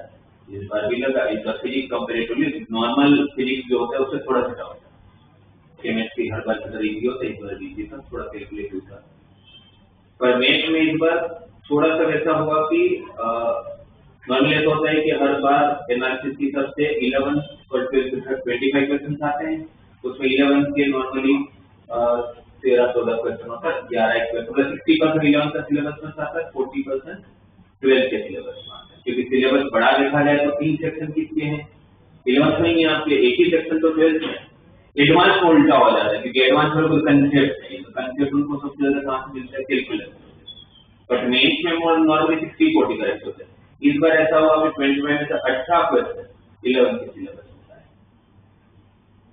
इस बार भी लगा। इस बार फिजिक्स कंपेरेटिवली नॉर्मल फिजिक्स जो होता है उससे थोड़ा सा टफ होता है। केमिस्ट्री हर बार की तरह इजी होता है, इस बार इजी था, थोड़ा कैलकुलेटिव था। पर मैथ में इस बार थोड़ा सा वैसा हुआ कि नॉर्मली ऐसा होता है कि हर बार एनालिसिस की तरफ से 11 और 25 क्वेश्चन आते हैं। उसमें 11 के नॉर्मली 13-14 क्वेश्चन होता है, 11 क्वेश्चन 60% 11 का सिलेबस में आता है, 40% 12 के सिलेबस में आता है। क्योंकि सिलेबस बड़ा देखा जाए तो 3 सेक्शन किसके हैं, 11 में ही आपके एक ही सेक्शन तो 12 में। एडवांस में उल्टा हो जाता है क्योंकि एडवांस में कोई कंसेप्ट नहीं है, कंसेप्ट उनको सबसे ज्यादा कहां से मिलता है, कैलकुलस। बट मेंस में नॉर्मली 60-40 करेक्ट होता है। इस बार ऐसा हुआ कि 25 में से 18 क्वेश्चन 11 के सिलेबस में है,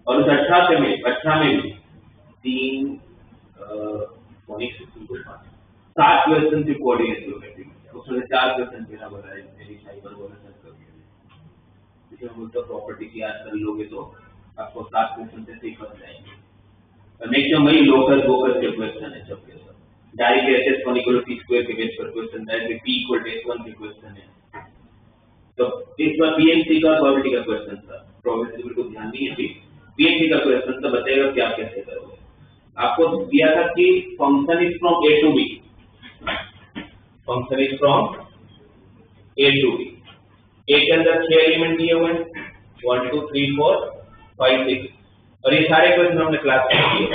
और उस 18 में भी 7 क्वेश्चन से कोऑर्डिनेट ज्योमेट्री में, उसमें 4 क्वेश्चन मेरा बोला है मेरी साइबर बोला सर्कल के, इसमें बोलता प्रॉपर्टी की याद कर लोगे तो आपको 7 क्वेश्चन से ठीक बन जाएंगे। नेक्स्ट में वही लोकल वोकल के क्वेश्चन है सबके सब। Direct S one equal to T square के बेस पर question, direct P equal to S one के क्वेश्चन है। तो इस बार पीएमसी का प्रोबेबिलिटी का क्वेश्चन था, प्रोबेबिलिटी बिल्कुल ध्यान नहीं है अभी। पीएमसी का क्वेश्चन तो बताएगा कि आप कैसे करोगे। आपको दिया था कि function is from A to B, function is from A to B. A के अंदर 6 एलिमेंट दिए हुए हैं, 1 2 3 4 5 6, और ये सारे क्वेश्चन हमने क्लास में किए।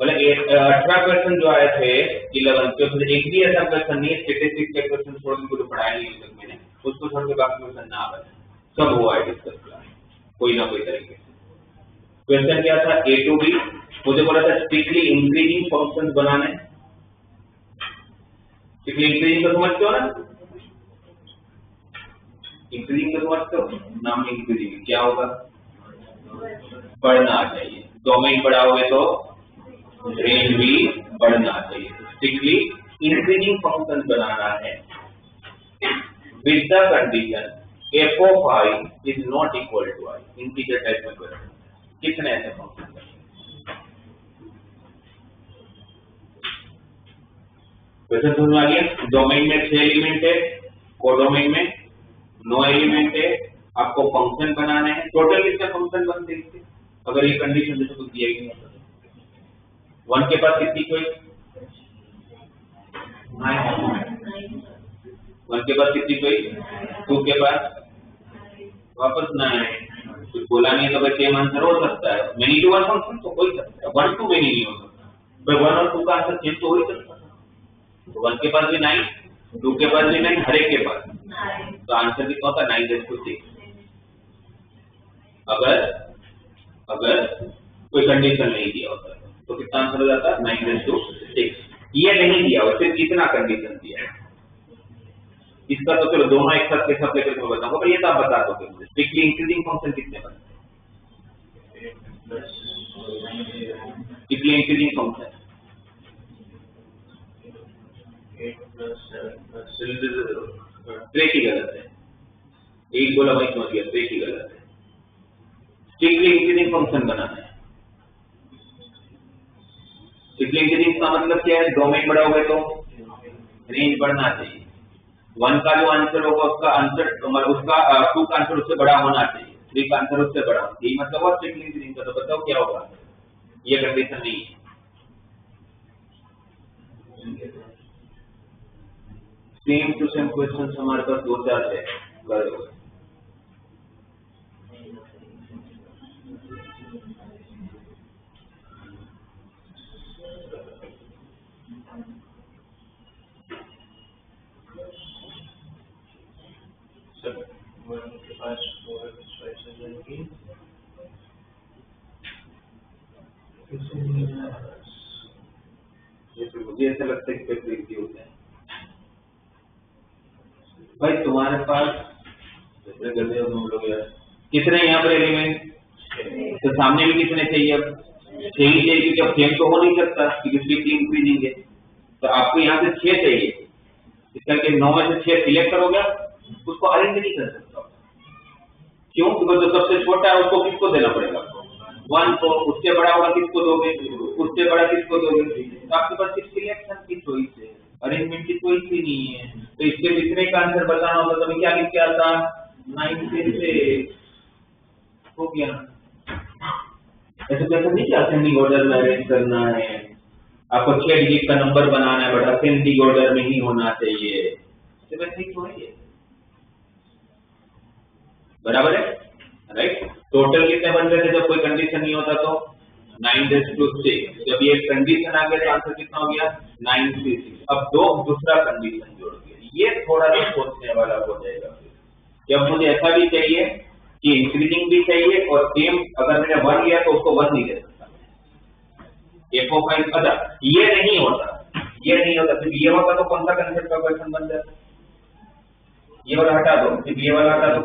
बोले 18 क्वेश्चन जो आए थे 11 के, उसमें एक भी ऐसा क्वेश्चन नहीं है स्टैटिस्टिक्स के क्वेश्चन छोड़ के कुछ पढ़ाया नहीं तक मैंने, उसको छोड़ के बाकी क्वेश्चन ना बने, सब हुआ है डिस्कस क्लास कोई ना कोई तरीके से। क्वेश्चन क्या था, ए टू बी। मुझे बोला था स्ट्रिक्टली इंक्रीजिंग फंक्शंस बनाने। स्ट्रिक्टली इंक्रीजिंग तो समझते हो ना, इंक्रीजिंग तो समझते हो, नाम इंक्रीजिंग क्या होगा, बढ़ना चाहिए। डोमेन बढ़ाओगे तो रेंज भी बढ़ना चाहिए। स्ट्रिक्टली इंक्रीजिंग फंक्शन बनाना है with the condition f of I is not equal to I। Integer type में क्वेश्चन, कितने ऐसे फंक्शन बनेंगे। क्वेश्चन समझ आ गया। डोमेन में 6 एलिमेंट है, कोडोमेन में 9 एलिमेंट है, आपको फंक्शन बनाने हैं। टोटल कितने फंक्शन बनते हैं अगर ये कंडीशन जैसे कुछ दिया ही नहीं होता। 1 के पास कितनी चॉइस, 1 के पास कितनी चॉइस, 2 के पास वापस 9। कुछ बोला नहीं तो भाई सेम आंसर हो सकता है, मेनी टू वन फंक्शन तो हो ही सकता है, 1 to मेनी नहीं हो सकता। भाई 1 और 2 का आंसर सेम तो हो ही सकता है। तो 1 के पास भी 9, 2 के पास भी 9, हर एक के पास, तो आंसर कितना होता है 9/6। अगर कोई कंडीशन नहीं दिया होता तो कितना आंसर हो जाता है 9/6। ये नहीं दिया हो, सिर्फ कितना कंडीशन दिया है इसका, तो चलो दोनों एक साथ कैसा लेकर मैं बताऊंगा, पर ये तो आप बता दोगे मुझे। स्ट्रिक्टली इंक्रीजिंग फंक्शन कितने बनते हैं, स्ट्रिक्टली इंक्रीजिंग फंक्शन 3 की गलत है, एक बोला वही समझ गया, 3 की गलत है। स्ट्रिक्टली इंक्रीजिंग फंक्शन बनाना है। स्ट्रिक्टली इंक्रीजिंग का मतलब क्या है, डोमेन बढ़ाओगे तो रेंज बढ़ना चाहिए। 1 का जो आंसर होगा उसका आंसर उसका 2 का आंसर उससे बड़ा होना चाहिए, 3 का आंसर उससे बड़ा, यही मतलब है स्ट्रिक्टली इंक्रीजिंग का। तो बताओ क्या होगा, ये कंडीशन नहीं है। सेम टू सेम क्वेश्चन हमारे पास 2-4 है, कर दो। उनके पास 4 मुझे ऐसा लगता है कि पेपर इजी होते हैं भाई। तुम्हारे पास गधे हो तुम लोग यार। कितने यहाँ पर एलिमेंट, तो सामने भी कितने चाहिए? अब 6 ही चाहिए, क्योंकि अब सेम तो हो नहीं सकता क्योंकि उसकी 3 इंक्रीजिंग है। तो आपको यहाँ से 6 चाहिए, इसका 9 में से 6 सिलेक्ट करोगे, उसको अरेंज नहीं कर सकता। क्यों? क्योंकि जो सबसे छोटा है उसको किसको देना पड़ेगा? 1 को। उससे बड़ा होगा किसको दोगे? उससे बड़ा किसको दोगे? तो आपके पास सिर्फ सिलेक्शन की चॉइस है, अरेंजमेंट की चॉइस ही नहीं है। तो इसके जितने का आंसर बताना होता तो क्या लिख के आता? 9 से हो गया। ऐसे कैसे नहीं कि असेंडिंग ऑर्डर में अरेंज करना है, आपको 6 डिजिट का नंबर बनाना है, बट असेंडिंग ऑर्डर में ही होना चाहिए। तो वैसे ही थोड़ी है, बराबर है, राइट। टोटल कितने बन रहे थे जब कोई कंडीशन नहीं होता? तो 9:6। जब ये कंडीशन आ गया तो आंसर कितना हो गया? 9:6। अब दूसरा कंडीशन जोड़ दिया, ये थोड़ा सा सोचने वाला हो जाएगा। जब मुझे ऐसा भी चाहिए कि इंक्रीजिंग भी चाहिए और सेम, अगर मैंने 1 लिया तो उसको 1 नहीं दे सकता f(5). अच्छा, ये नहीं होता, ये नहीं होता। सिर्फ ये होता तो कौन सा कंसेप्ट का क्वेश्चन बन जाता? ये वाला हटा दो, सिर्फ ये वाला हटा दो,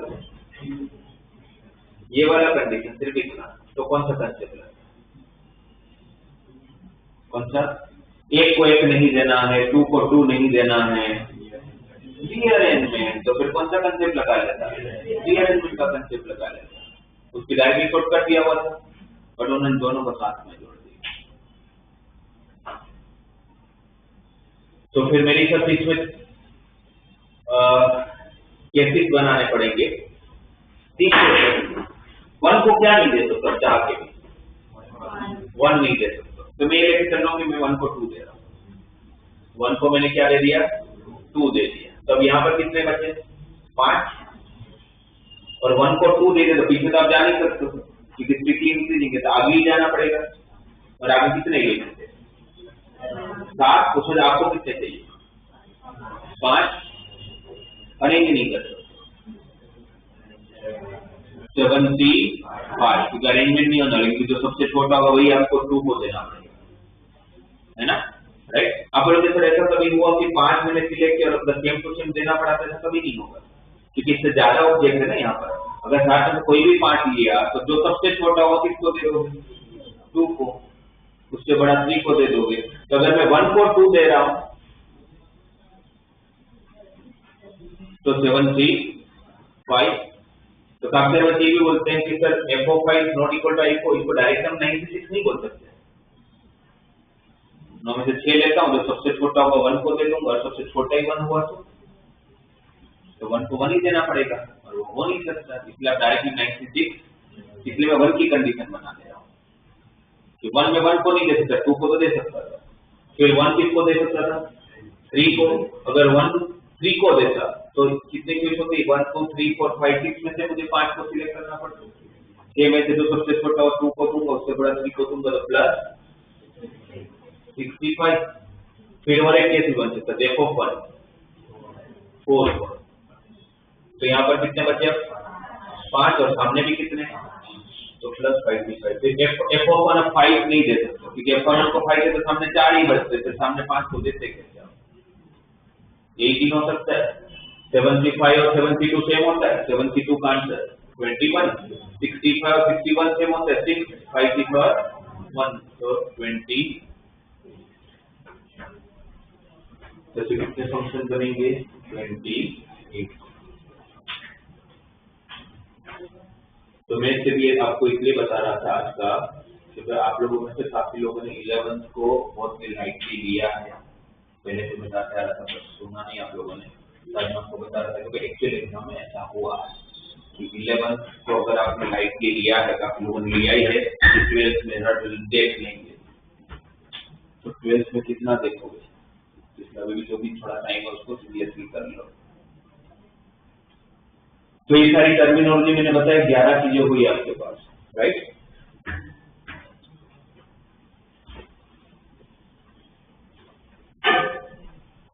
ये वाला कंडीशन सिर्फ इतना, तो कौन सा कंसेप्ट लगता? कौन सा? 1 को 1 नहीं देना है, 2 को 2 नहीं देना है, रीअरेंजमेंट। तो फिर कौन सा कंसेप्ट लगा लेता? रीअरेंजमेंट का कंसेप्ट लगा लेता। उसकी डायरेक्टली शॉर्ट कर दिया हुआ था, बट उन्होंने दोनों को साथ में जोड़ दिया। तो फिर मेरी सब इसमें केसेस बनाने पड़ेंगे। 1 को क्या नहीं दे सकता? चाह के भी 1 नहीं दे सकता। तो मैं ये चल रहा हूँ कि मैं 1 को 2 दे रहा हूँ। 1 को मैंने क्या दे दिया? 2 दे दिया। तब यहाँ पर कितने बचे? 5। और 1 को 2 दे दे तो पीछे तो आप जा नहीं सकते क्योंकि स्ट्रिक्टली इंक्रीजिंग है, तो आगे ही जाना पड़ेगा। और आगे कितने गए? 7। उसमें आपको कितने चाहिए? 5। अरेंज नहीं कर सकते। 75, क्योंकि अरेंजमेंट नहीं होना, लेकिन जो सबसे छोटा होगा वही आपको 2 को देना पड़ेगा, है ना, राइट। आप लोग सर ऐसा कभी हुआ कि 5 मैंने सिलेक्ट किया और सेम टू सेम देना पड़ा? ऐसा कभी नहीं होगा क्योंकि इससे ज्यादा ऑब्जेक्ट है ना यहाँ पर। अगर साथ में कोई भी 5 लिया तो जो सबसे छोटा होगा किसको दे दोगे? 2 को। उससे बड़ा 3 को दे दोगे। तो अगर मैं 1 को 2 दे रहा हूं तो 7 3 5। तो काफी बच्चे भी बोलते हैं कि sir f(5) not equal to i4। इसको डायरेक्ट हम 96 नहीं बोल सकते। 9 में से 6 लेता हूं, जो सबसे छोटा होगा 1 को दे दूंगा और सबसे छोटा ही 1 हुआ तो 1 को 1 ही देना पड़ेगा, और वो हो नहीं सकता। इसलिए आप डायरेक्टली 96, इसलिए मैं 1 की कंडीशन बना दे रहा हूँ कि 1 में 1 को नहीं दे सकता, 2 को तो दे सकता था। फिर 1 किसको दे सकता था? 3 को। अगर 1 3 को देता तो कितने केस होते? 1 2 3 4 5 6 में से मुझे 5 को सिलेक्ट करना पड़ता। 6 में से जो सबसे छोटा हो 2 को दूंगा, उससे बड़ा 3 को दूंगा, तो प्लस 65। फिर और एक केस बन सकता, देखो 4। तो यहाँ पर कितने बचे? 5 और सामने भी कितने? तो प्लस 5। फिर f(1) 5 नहीं दे सकते क्योंकि f(1) को 5 दे तो सामने 4 ही बचते, फिर सामने 5 को देते कैसे? यही तीन हो सकता है। 75 और 72 सेम होता है। 72 का आंसर 21। 65 और 61 सेम होता है 6। 5 6 और 1 तो 20। तो कितने फंक्शन बनेंगे? 28। तो मैं इससे भी आपको इसलिए बता रहा था आज का, क्योंकि आप लोगों में से काफी लोगों ने 11th को बहुत लाइटली लिया है। पहले तो बताता रहा था पर सुना नहीं आप लोगों ने। मैं आपको बता रहा था क्योंकि एक्चुअली एग्जाम में ऐसा हुआ कि 11th को अगर आपने लाइटली लिया है, काफी लोगों ने लिया ही है, 12th में रिजल्ट देख लेंगे। तो 12th में कितना देखोगे? इसलिए अभी जो भी थोड़ा टाइम है उसको सीरियसली कर लो। तो ये सारी टर्मिनोलॉजी मैंने बताया, 11 चीजें हुई आपके पास, राइट।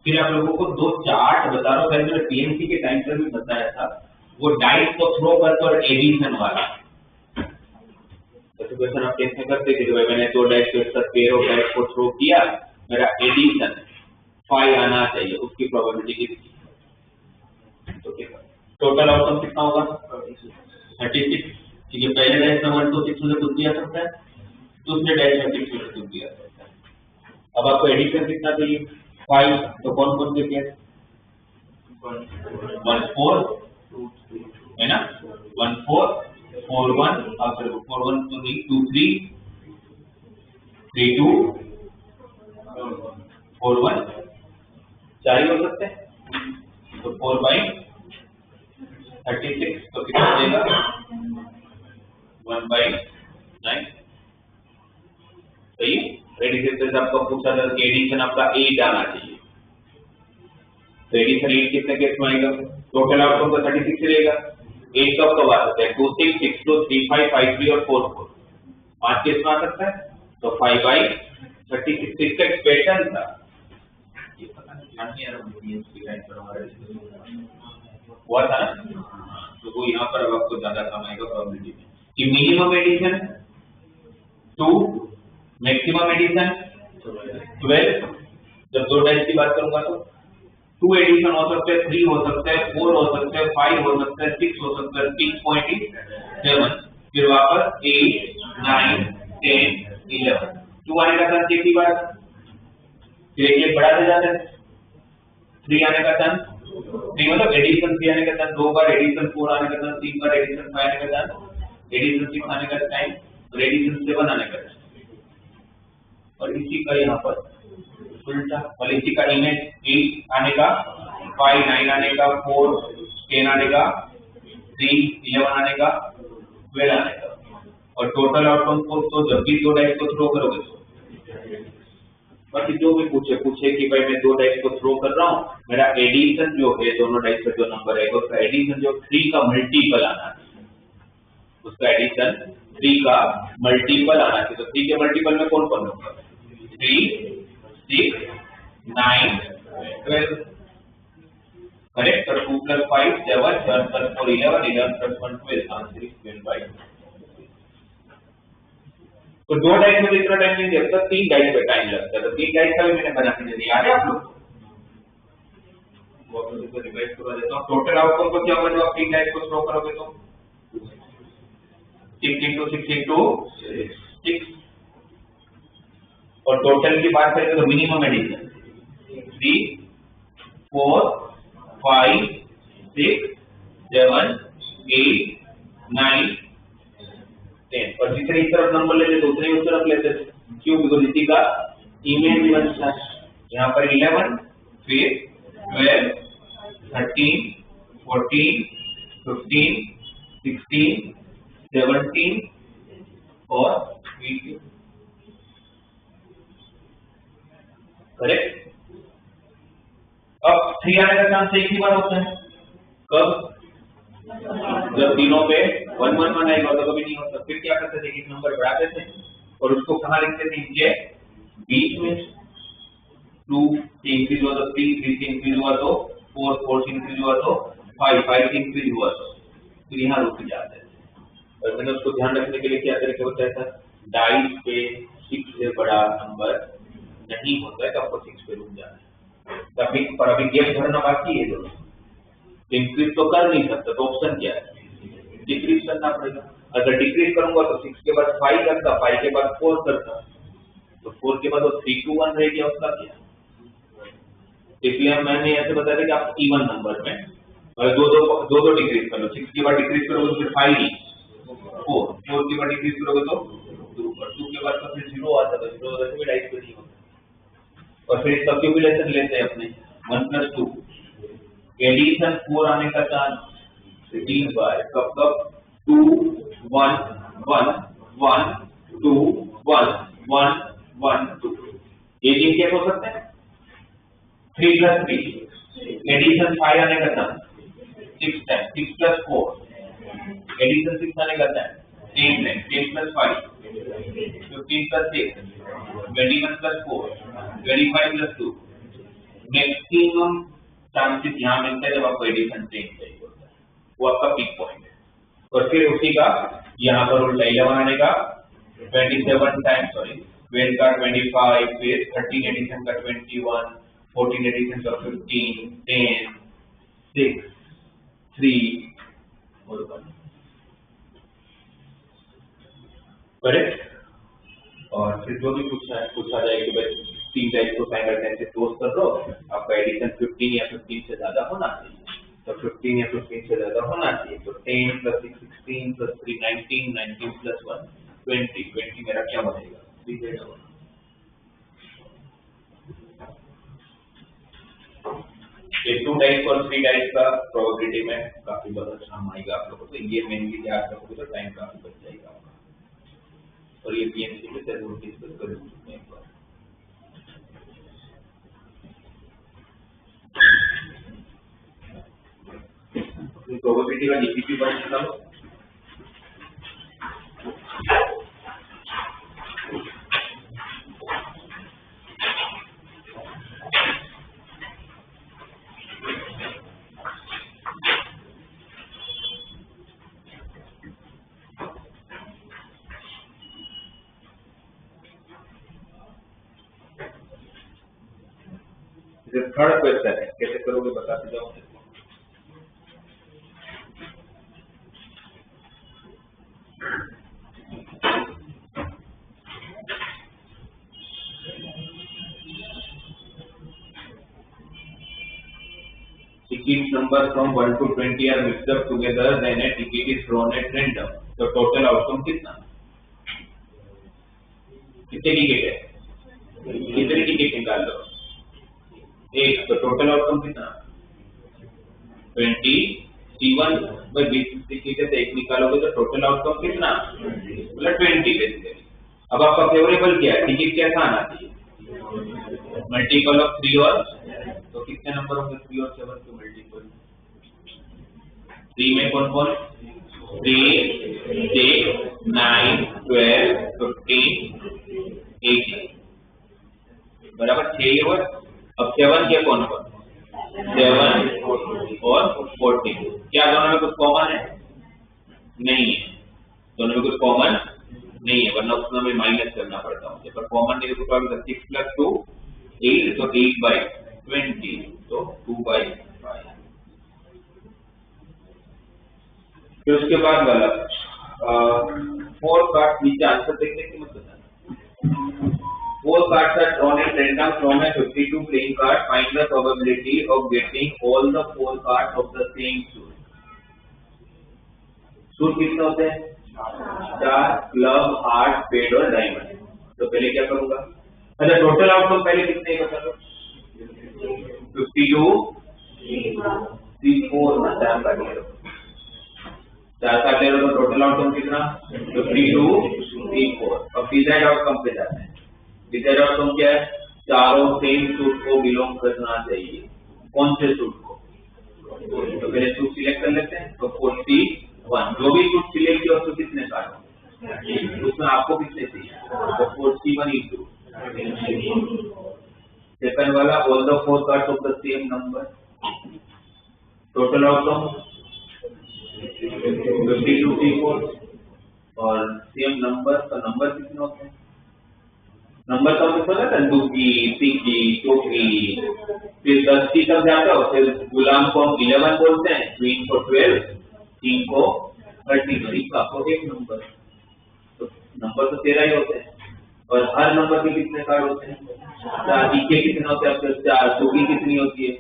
फिर आप लोगों को 2 चार्ट बता रहा हूँ। पहले मैंने पीएमसी के टाइम पर भी बताया था वो डाइस को थ्रो करते और एडिशन वाला तो क्वेश्चन आप कैसे करते थे कि भाई मैंने दो डाइस के साथ पेयर ऑफ डाइस को थ्रो किया, मेरा एडिशन 5 आना चाहिए, उसकी प्रोबेबिलिटी कितनी। तो क्या टोटल आउटकम कितना होगा 36। ठीक है, पहले डाइस में 1 2 6 से कुछ भी आ सकता है, दूसरे डाइस में 6 से कुछ भी आ सकता है। अब आपको एडिशन कितना चाहिए 5, तो कौन कौन से क्या 1 4 है ना, 1 4 4 1 आफ्टर 4 1 2 3 3 2 4 1 4 ही हो सकते हैं, तो 4 बाई 36 तो कितना देगा 1 बाई 9। सही है। एडिशन से आपको पूछा था कि एडिशन आपका 8 आना चाहिए, तो एडिशन 8 कितने केस में आएगा, टोटल आउटकम तो 36 रहेगा, 8 कब आ सकता है 2 6 6 2 3 5 5 3 और 4 4 5 केस में आ सकता है, तो 5 बाई 36 इसका एक्सप्रेशन था। ये पता नहीं यार इसकी टाइम पर हमारे हुआ था ना, तो वो यहाँ पर अब आपको ज्यादा काम आएगा प्रोबेबिलिटी में कि मिनिमम एडिशन 2 मैक्सिमम एडिशन 12। जब दो डाइस की बात करूंगा तो 2 एडिशन हो सकते हैं, 3 हो सकते हैं, 4 हो सकते हैं, 5 हो सकते हैं, 6 हो सकते हैं, 6.7 फिर वापस 8 9 10 11 2 आने का चांस एक ही बार, फिर एक बढ़ाते जाते हैं, 3 आने का चांस 3 मतलब एडिशन 3 आने का चांस 2 बार, एडिशन 4 आने का चांस 3 बार, एडिशन 5 आने का चांस, एडिशन 6 आने का टाइम और एडिशन 7 आने का चांस। और इसी का यहाँ पर उल्टा, और इसी का इमेज 8 आने का, 5 9 आने का, 4 10 आने का, 3 11 आने का, 12 आने का। और टोटल आउटकम को तो जब भी दो डाइस को थ्रो करोगे तो बाकी जो भी पूछे कि भाई मैं दो डाइस को थ्रो कर रहा हूँ, मेरा एडिशन जो है दोनों डाइस का जो नंबर है उसका एडिशन जो 3 का मल्टीपल आना चाहिए, उसका एडिशन 3 का मल्टीपल आना चाहिए। तो 3 के मल्टीपल में कौन कौन नंबर 3 6 9 12 करेक्ट। तो 2 + 5 7 7 + 4 11 11 + 1 12 आंसर इज 12/। तो दो डाइस में इतना टाइम नहीं लगता, 3 डाइस पे टाइम लगता है, तो 3 डाइस का भी मैंने बना के दे दिया है आप लोग वो अपने को रिवाइज करवा देता हूं। टोटल आउटकम को क्या होगा जब आप 3 डाइस को थ्रो करोगे तो 6 × 6 × 6 और टोटल की बात करें तो मिनिमम एडिशन 3 4 5 6 7 8 9 10 और जितनी तरफ नंबर लेते थे उतने उस तरफ लेते थे, क्यों, बिकॉज इसी का इमेज बनता है। यहाँ पर 11 फिर 12 13 14 15 16 17 और 18 करेक्ट। अब 3 आने का चांस एक ही बार होता है, कब, जब तीनों पे 1 1 1 आएगा तो कभी नहीं होता। फिर क्या करते थे, एक नंबर बढ़ाते थे और उसको कहाँ लिखते थे, इनके बीच में। 2 से इंक्रीज हुआ तो 3 3 से इंक्रीज हुआ तो 4 4 से इंक्रीज हुआ तो 5 5 से इंक्रीज हुआ तो फिर यहाँ रुक जाते थे। और मैंने उसको ध्यान रखने के लिए क्या तरीका बताया था, डाइस पे 6 से बड़ा नंबर नहीं होता है तो आपको 6 पे रुक जाना है। अभी पर अभी गेप भरना बाकी है, दोनों इंक्रीज तो कर नहीं सकता, तो ऑप्शन क्या है, डिक्रीज करना पड़ेगा। अगर डिक्रीज करूंगा तो 6 के बाद 5 करता, 5 के बाद 4 करता, तो 4 के बाद वो 3 2 1 रह गया, उसका क्या। इसलिए मैंने ऐसे बताया था कि आप इवन नंबर में और दो डिक्रीज कर लो, 6 के बाद डिक्रीज करोगे तो फिर 5 ही 4 4 के बाद डिक्रीज करोगे तो 2 और 2 के बाद तो फिर 0 आता है, 0 वैसे भी डाइस पे नहीं होता। और फिर इसका क्यूमुलेशन लेते हैं अपने 1 + 2 एडिशन 4 आने का चांस 3 बार, कब कब 2 1 1 1 2 1 1 1 2 ये 3 केस हो सकते हैं। 3 + 3 एडिशन 5 आने का चांस 6 टाइम, 6 + 4 एडिशन 6 आने का चांस 10 टाइम, 10 + 5 15 + 6 21 + 4 25 + 2 मैक्सिमम चांसेस यहाँ मिलता है जब आपको एडिशन 10 चाहिए होता है, वो आपका पीक पॉइंट है। और फिर उसी का यहाँ पर उल्टा 11 आने का 27 टाइम 12 का 25, फिर 13 एडिशन का 21, 14 एडिशन का 15, 10, 6, 3 और 1। करेक्ट। और फिर जो भी पूछा जाए कि भाई 3 टाइप को साइन करने से क्लोज कर दो, आपका एडिशन 15 या 15 से ज्यादा होना चाहिए, तो 15 या 15 से ज्यादा होना चाहिए, तो 10 + 6 16 + 3 19, 19 + 1 20, 20 मेरा क्या बनेगा 3Z। ये 2 टाइप और 3 टाइप का प्रोबेबिलिटी में काफी बहुत काम आएगा आप लोगों को, तो ये मेनली याद रखोगे तो टाइम काफी बच जाएगा आपका। और ये पीएमसी के जरूर डिस्कस कर सकते हैं एक बार। प्रोबेबिलिटी का जीपीपी बन निकालो। थर्ड क्वेश्चन है, कैसे करोगे बताते जाओ। Ticket number from 1 to 20 are mixed up together, then a ticket is drawn at random. तो टोटल आउटकम कितना? कितने टिकट है? कितने टिकट निकाल लो? एक। तो टोटल आउटकम कितना? 20 C1 में 20 टिकट है तो एक निकालोगे तो टोटल आउटकम कितना? मतलब 20 बेसिकली। अब आपका फेवरेबल क्या है? टिकट कैसा आना चाहिए? मल्टीपल ऑफ 3 और तो कितने नंबर होंगे 3 और 7 के मल्टीपल? 3 में कौन कौन? 3, 6, 9, 12, 15, 18 बराबर 6 और अब 7 के कौन कौन? 7 और 14। क्या दोनों में कुछ कॉमन है? नहीं है, दोनों में कुछ कॉमन नहीं है, वरना उसमें हमें माइनस करना पड़ता है। पर कॉमन नहीं है तो 6 + 2 8, तो 8/20, तो 2/5। फिर उसके बाद वाला 4 कार्ड नीचे आंसर देखने की मत बताना। 4 cards are drawn at random from a 52 playing card. Find the probability of getting all the 4 cards of the same suit. Suit कितने होते हैं? 4, क्लब, हार्ट, स्पेड और डायमंड। तो पहले क्या करूंगा? अच्छा, टोटल आउटकम पहले कितने बता दो? 52 C4 ना 4 काट ले लो, 4 काट ले लो तो टोटल आउटकम कितना? 52 C4। अब डिजायर्ड आउटकम पे जाते हैं। डिजायर्ड आउटकम क्या है? चारों सेम सूट को बिलोंग करना चाहिए। कौन से सूट को? तो पहले सूट सिलेक्ट कर लेते हैं। तो 41 जो भी सूट सिलेक्ट किया उसको कितने काटो? उसमें आपको कितने चाहिए? तो 41 into सेकंड वाला all the 4 cards of the same number. Total outcome 52 C4 और सेम नंबर। तो नंबर कितने होते हैं? नंबर का मतलब पता है? 2 की, 3 की, 2 की, फिर 10 की तक जाता है। फिर गुलाम को हम 11 बोलते हैं, क्वीन को 12, किंग को 13, आपको एक नंबर। तो नंबर तो 13 ही होते हैं। और हर नंबर के कितने कार्ड होते हैं? 4। के कितने होते हैं? 4। 2 की कितनी होती है?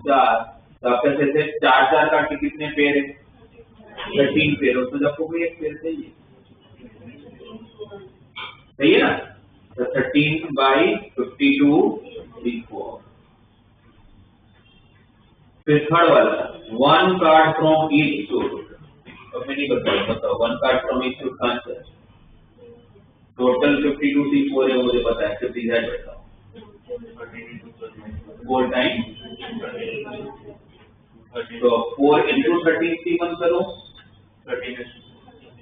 4। तो आपके से 4 कार्ड के कितने पेयर है? 13 पेयर। उसमें आपको कोई एक पेयर चाहिए, सही है ना? तो 13/52 C4। फिर थर्ड वाला 1 कार्ड फ्रॉम ईच सूट। अब मैं नहीं बताओ 1 कार्ड फ्रॉम ईच सूट का आंसर। टोटल 52 C4 है, मुझे पता है, सिर्फ डिजाइन बताओ। 4 टाइम तो 4 into 13 C1 करो।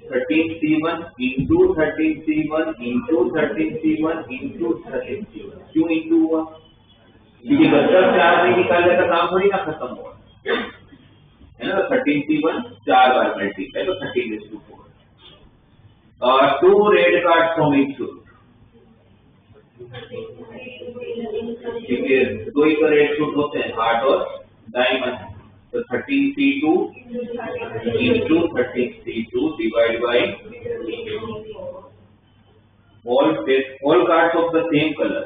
13 C1 into 13 C1 into 13 C1 into 13 C1। क्यों इंटू हुआ? क्योंकि 10 4 नहीं निकालने का काम थोड़ी ना खत्म हुआ है ना। ना, तो 13C1 4 बार मल्टीप्लाई, तो 13:4। 2 red card from each shoot, ठीक है, 2 ही तो रेड शूट होते हैं, हार्ट और डायमंड, तो 13C2 into 13C2 divided by all cards of the same color,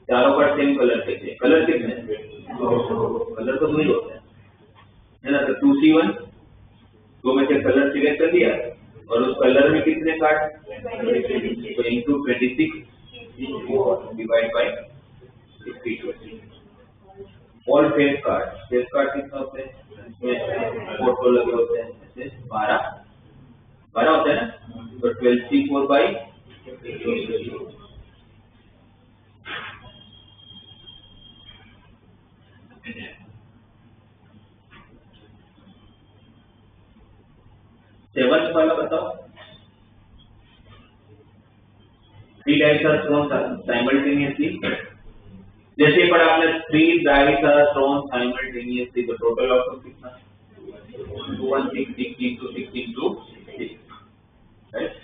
चारों कार्ड सेम कलर के थे, कलर कितने, कलर तो 2 ही होते हैं, है ना, तो 2C1 2 में से कलर सिलेक्ट कर लिया, और उस कलर में कितने कार्ड, तो into 26 divided by 60. All face card कितने होते हैं, इसमें फोटो लगे होते हैं, ऐसे 12 होते हैं ना, तो 12C4 by 7 वाला बताओ। 3 dice are thrown simultaneously, जैसे पढ़ा आपने 3 dice are thrown simultaneously, तो टोटल आउटकम कितना, 216 into 6 into 6, right.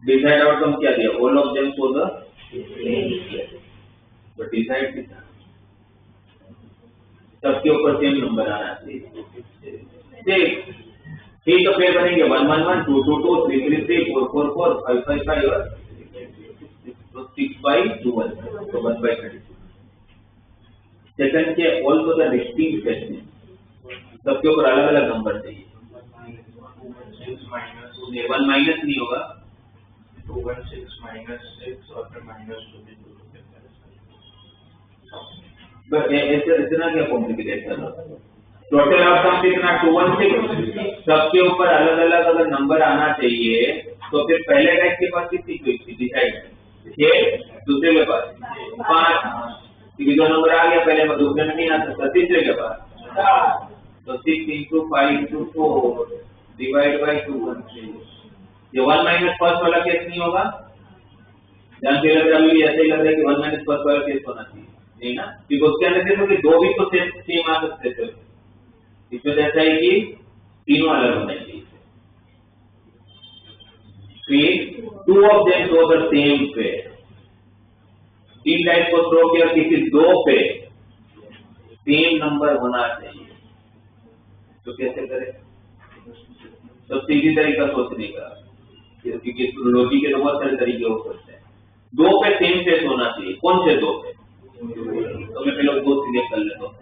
Decide outcome क्या दिया, all of them for the, तो डिसाइड कितना, सबके ऊपर सेम नंबर आना चाहिए, ठीक, तो फिर बनेंगे 1 1 1 2 2 2 3 3 3 4 4 4 5 5 5 और 6/21, तो 1/32। सेकंड के ऑल्सो द डिस्टिंक्ट क्वेश्चन, सबके ऊपर अलग अलग नंबर चाहिए, 1 माइनस नहीं होगा, 216 minus 6 और फिर minus 22, तो इतना क्या कॉम्प्लिकेटेड करना, टोटल आउटकम कितना 216, सबके ऊपर अलग अलग अगर नंबर आना चाहिए, तो फिर पहले टाइप के पास कितनी क्विक डिसाइड, 6, दूसरे के पास 5, क्योंकि जो नंबर आ गया पहले में दूसरे में नहीं आ सकता, तीसरे के पास, तो 6 into 5 into 4 divided by 216, ये 1 माइनस फर्स्ट वाला केस नहीं होगा, ध्यान से लग रहा है, ऐसे ही लग रहा है कि 1 माइनस फर्स्ट वाला केस होना चाहिए, नहीं ना, क्योंकि उसके अंदर देखो कि 2 भी तो सेम आ सकते थे, इसमें ऐसा है कि तीनों अलग होने चाहिए, फिर 2 of them show the same pair, 3 dice को थ्रो किया, किसी 2 पे सेम नंबर होना चाहिए, तो कैसे करें, तो सीधी तरीका सोचने का, क्योंकि लॉजिक के तो बहुत सारे तरीके हो सकते हैं, 2 पे सेम फेस होना चाहिए, कौन से 2 पे, तो मैं पहले 2 सिलेक्ट कर लेता हूँ,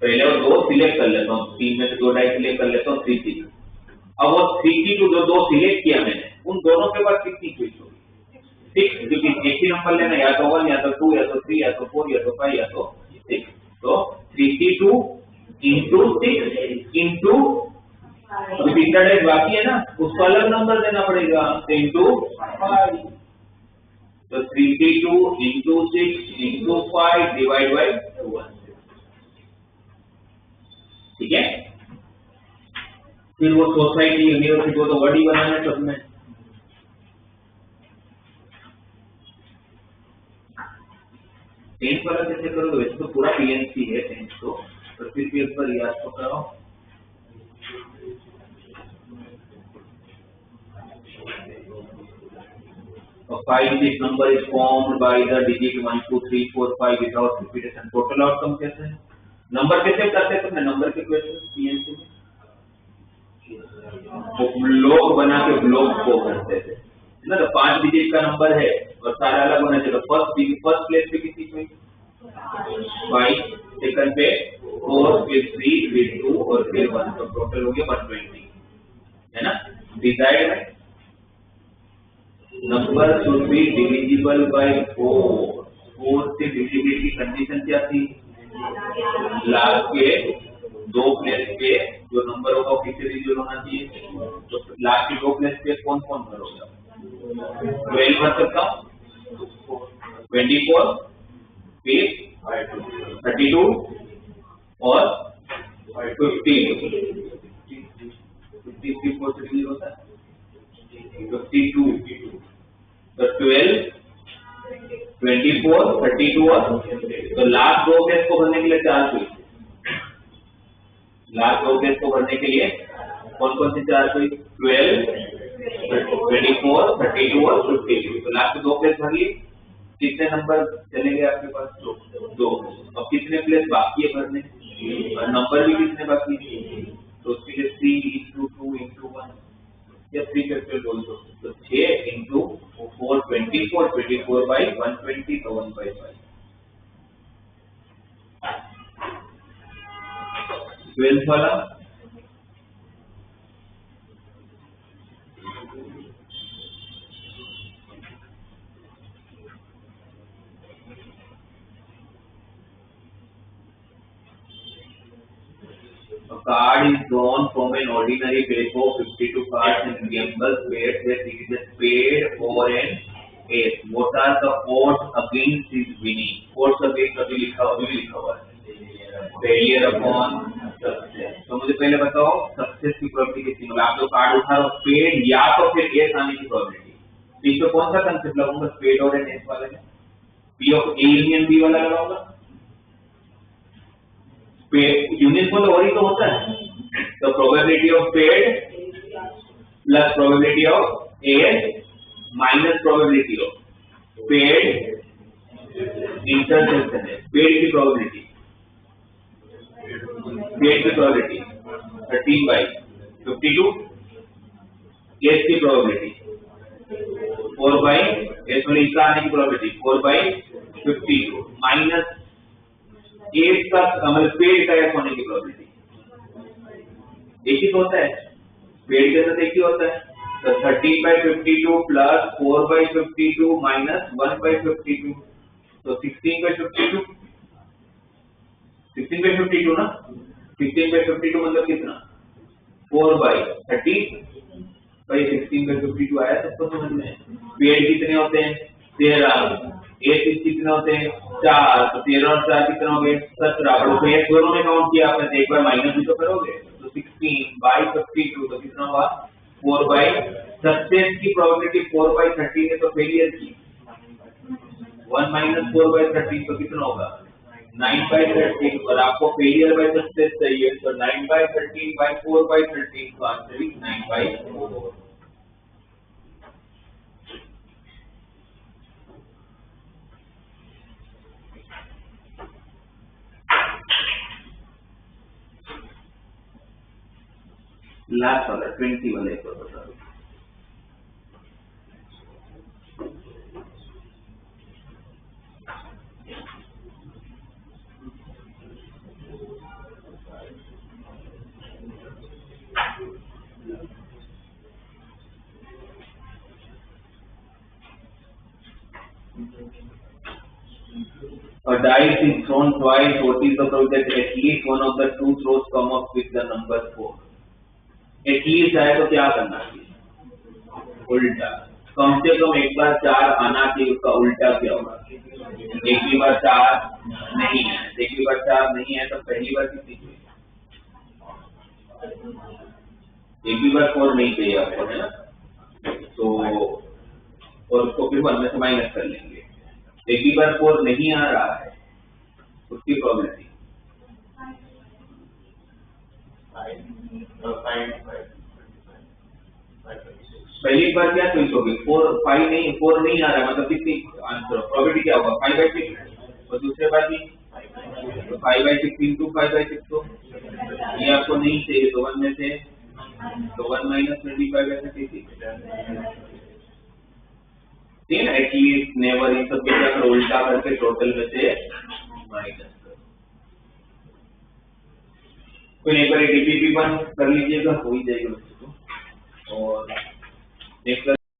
पहले वो 2 सिलेक्ट कर लेता हूँ, 3 में से 2 डाइस सिलेक्ट कर लेता हूँ, 3 अब वो 3 जो 2 सिलेक्ट किया मैंने, उन दोनों के पास कितनी क्विक होगी, 6, क्योंकि एक ही नंबर लेना, या तो 1 या तो 2 या तो 3 या तो 4 या तो 5 या तो 6, तो 3C2 into 6 into जो तीसरा डाइस बाकी है ना, उसको अलग नंबर देना पड़ेगा, into 5, तो 3C2 into 6 into 5 divided by 1, ठीक है। फिर वो सोसाइटी यूनिवर्सिटी को तो वर्ड ही बनाना है सब में, टेंथ वाला कैसे करोगे, वैसे तो पूरा पीएनसी है टेंथ तो, पर फिर भी एक बार याद तो कराओ, A 5-digit number is formed by the digit 1 2 3 4 5 without repetition, total outcome कैसे है, नंबर कैसे करते हैं तुमने, नंबर के क्वेश्चन पीएनसी में ब्लॉक बना के ब्लॉक को करते थे ना, तो 5 डिजिट का नंबर है और सारा अलग होना चाहिए, तो फर्स्ट प्लेस पे कितनी हुई 5, सेकंड पे 4, फिर 3, फिर 2 और फिर 1, तो टोटल हो गया 120, है ना। डिसाइड में number should be divisible by 4 से डिविजिबिलिटी कंडीशन क्या थी, लास्ट के 2 प्लेस पे जो नंबर होगा वो किससे डिविजिबल होना चाहिए, तो लास्ट के 2 प्लेस पे कौन कौन भरोगा, 12 भर सकता हूँ, 24, फिर 32 और 15, 54 से डिविजिबल होता है 52, तो 12 24, 32 और तो लास्ट दो केस को भरने के लिए 4 हुई। लास्ट दो केस को भरने के लिए कौन कौन सी 4 हुई? 12, 24, 32 और 52। तो लास्ट दो केस भर लिए। कितने नंबर चलेंगे आपके पास? दो। अब कितने प्लेस बाकी है भरने? और नंबर भी कितने बाकी है? तो उसके लिए 3 into 2 into 1 या 3 फैक्टोरियल बोल दो। तो 6 into 4 24, 24 by 120 तो 1/5। 12th वाला A card is drawn from an ordinary pack of 52 cards and gambles where there is a spade or an ace. What are the odds against his winning? Odds against अभी लिखा हुआ है failure upon success। तो मुझे पहले बताओ success की probability कितनी होगी? आप जो कार्ड उठा रहे हो स्पेड या तो फिर एस आने की प्रोबेबिलिटी। तो कौन सा कंसेप्ट लगाऊंगा? स्पेड और एन एस वाले में P of A union B वाला लगाऊंगा। यूनियन को तो और ही तो होता है। तो probability of spade plus probability of ace minus probability of spade intersection है। स्पेड की प्रोबेबिलिटी 13/52, एस की प्रोबेबिलिटी 4 एस वाले इसका आने की प्रोबेबिलिटी 4/52 माइनस 8 का मतलब स्पेड का एस होने की प्रोबेबिलिटी। एक ही होता है स्पेड के साथ एक ही होता है। तो 13/52 प्लस 4/52 माइनस 1/52 तो 16/52 16/52 ना। 16/52 मतलब कितना? 4/30 भाई 16/52 आया सबको समझ में। स्पेड कितने होते हैं? 13। एस कितने होते हैं? 4। तो 13 और 4 कितने हो गए? 17। तो एस दोनों में काउंट किया आपने, एक बार माइनस भी तो करोगे। तो 16/52 तो कितना हुआ? 4/। सक्सेस की प्रोबेबिलिटी 4/13 है तो फेलियर की 1 माइनस 4/13 तो कितना होगा? 9/13। और आपको फेलियर बाय सक्सेस चाहिए तो 9/13 by 4/13 तो आंसर इज 9/4। लास्ट वाला 20 वाले को बता दो। A dice is thrown twice. What is the probability that at least one of the two throws come up with the number 4? At least आए तो क्या करना चाहिए? उल्टा। कम से कम एक बार 4 आना चाहिए, उसका उल्टा क्या होगा? एक भी बार 4 नहीं है, एक भी बार 4 नहीं है तो पहली बार कितनी चाहिए? एक भी बार 4 नहीं चाहिए आपको, है ना। तो और उसको फिर 1 में से माइनस कर लेंगे। एक भी बार 4 नहीं आ रहा है उसकी प्रोबेबिलिटी पहली बार क्या चॉइस होगी? 4 नहीं आ रहा है मतलब कितनी आंसर प्रोबेबिलिटी क्या होगा? 5/6। और दूसरे बार भी 5/6 into 5/6 तो ये आपको नहीं चाहिए तो 1 में से तो 1 minus 25 ऐसे ठीक है। एटलीस्ट नेवर इन सब क्या करो? उल्टा करके टोटल में से माइनस करो। तो एक बार डीपीपी 1 कर लीजिएगा, हो ही जाएगा। और नेक्स्ट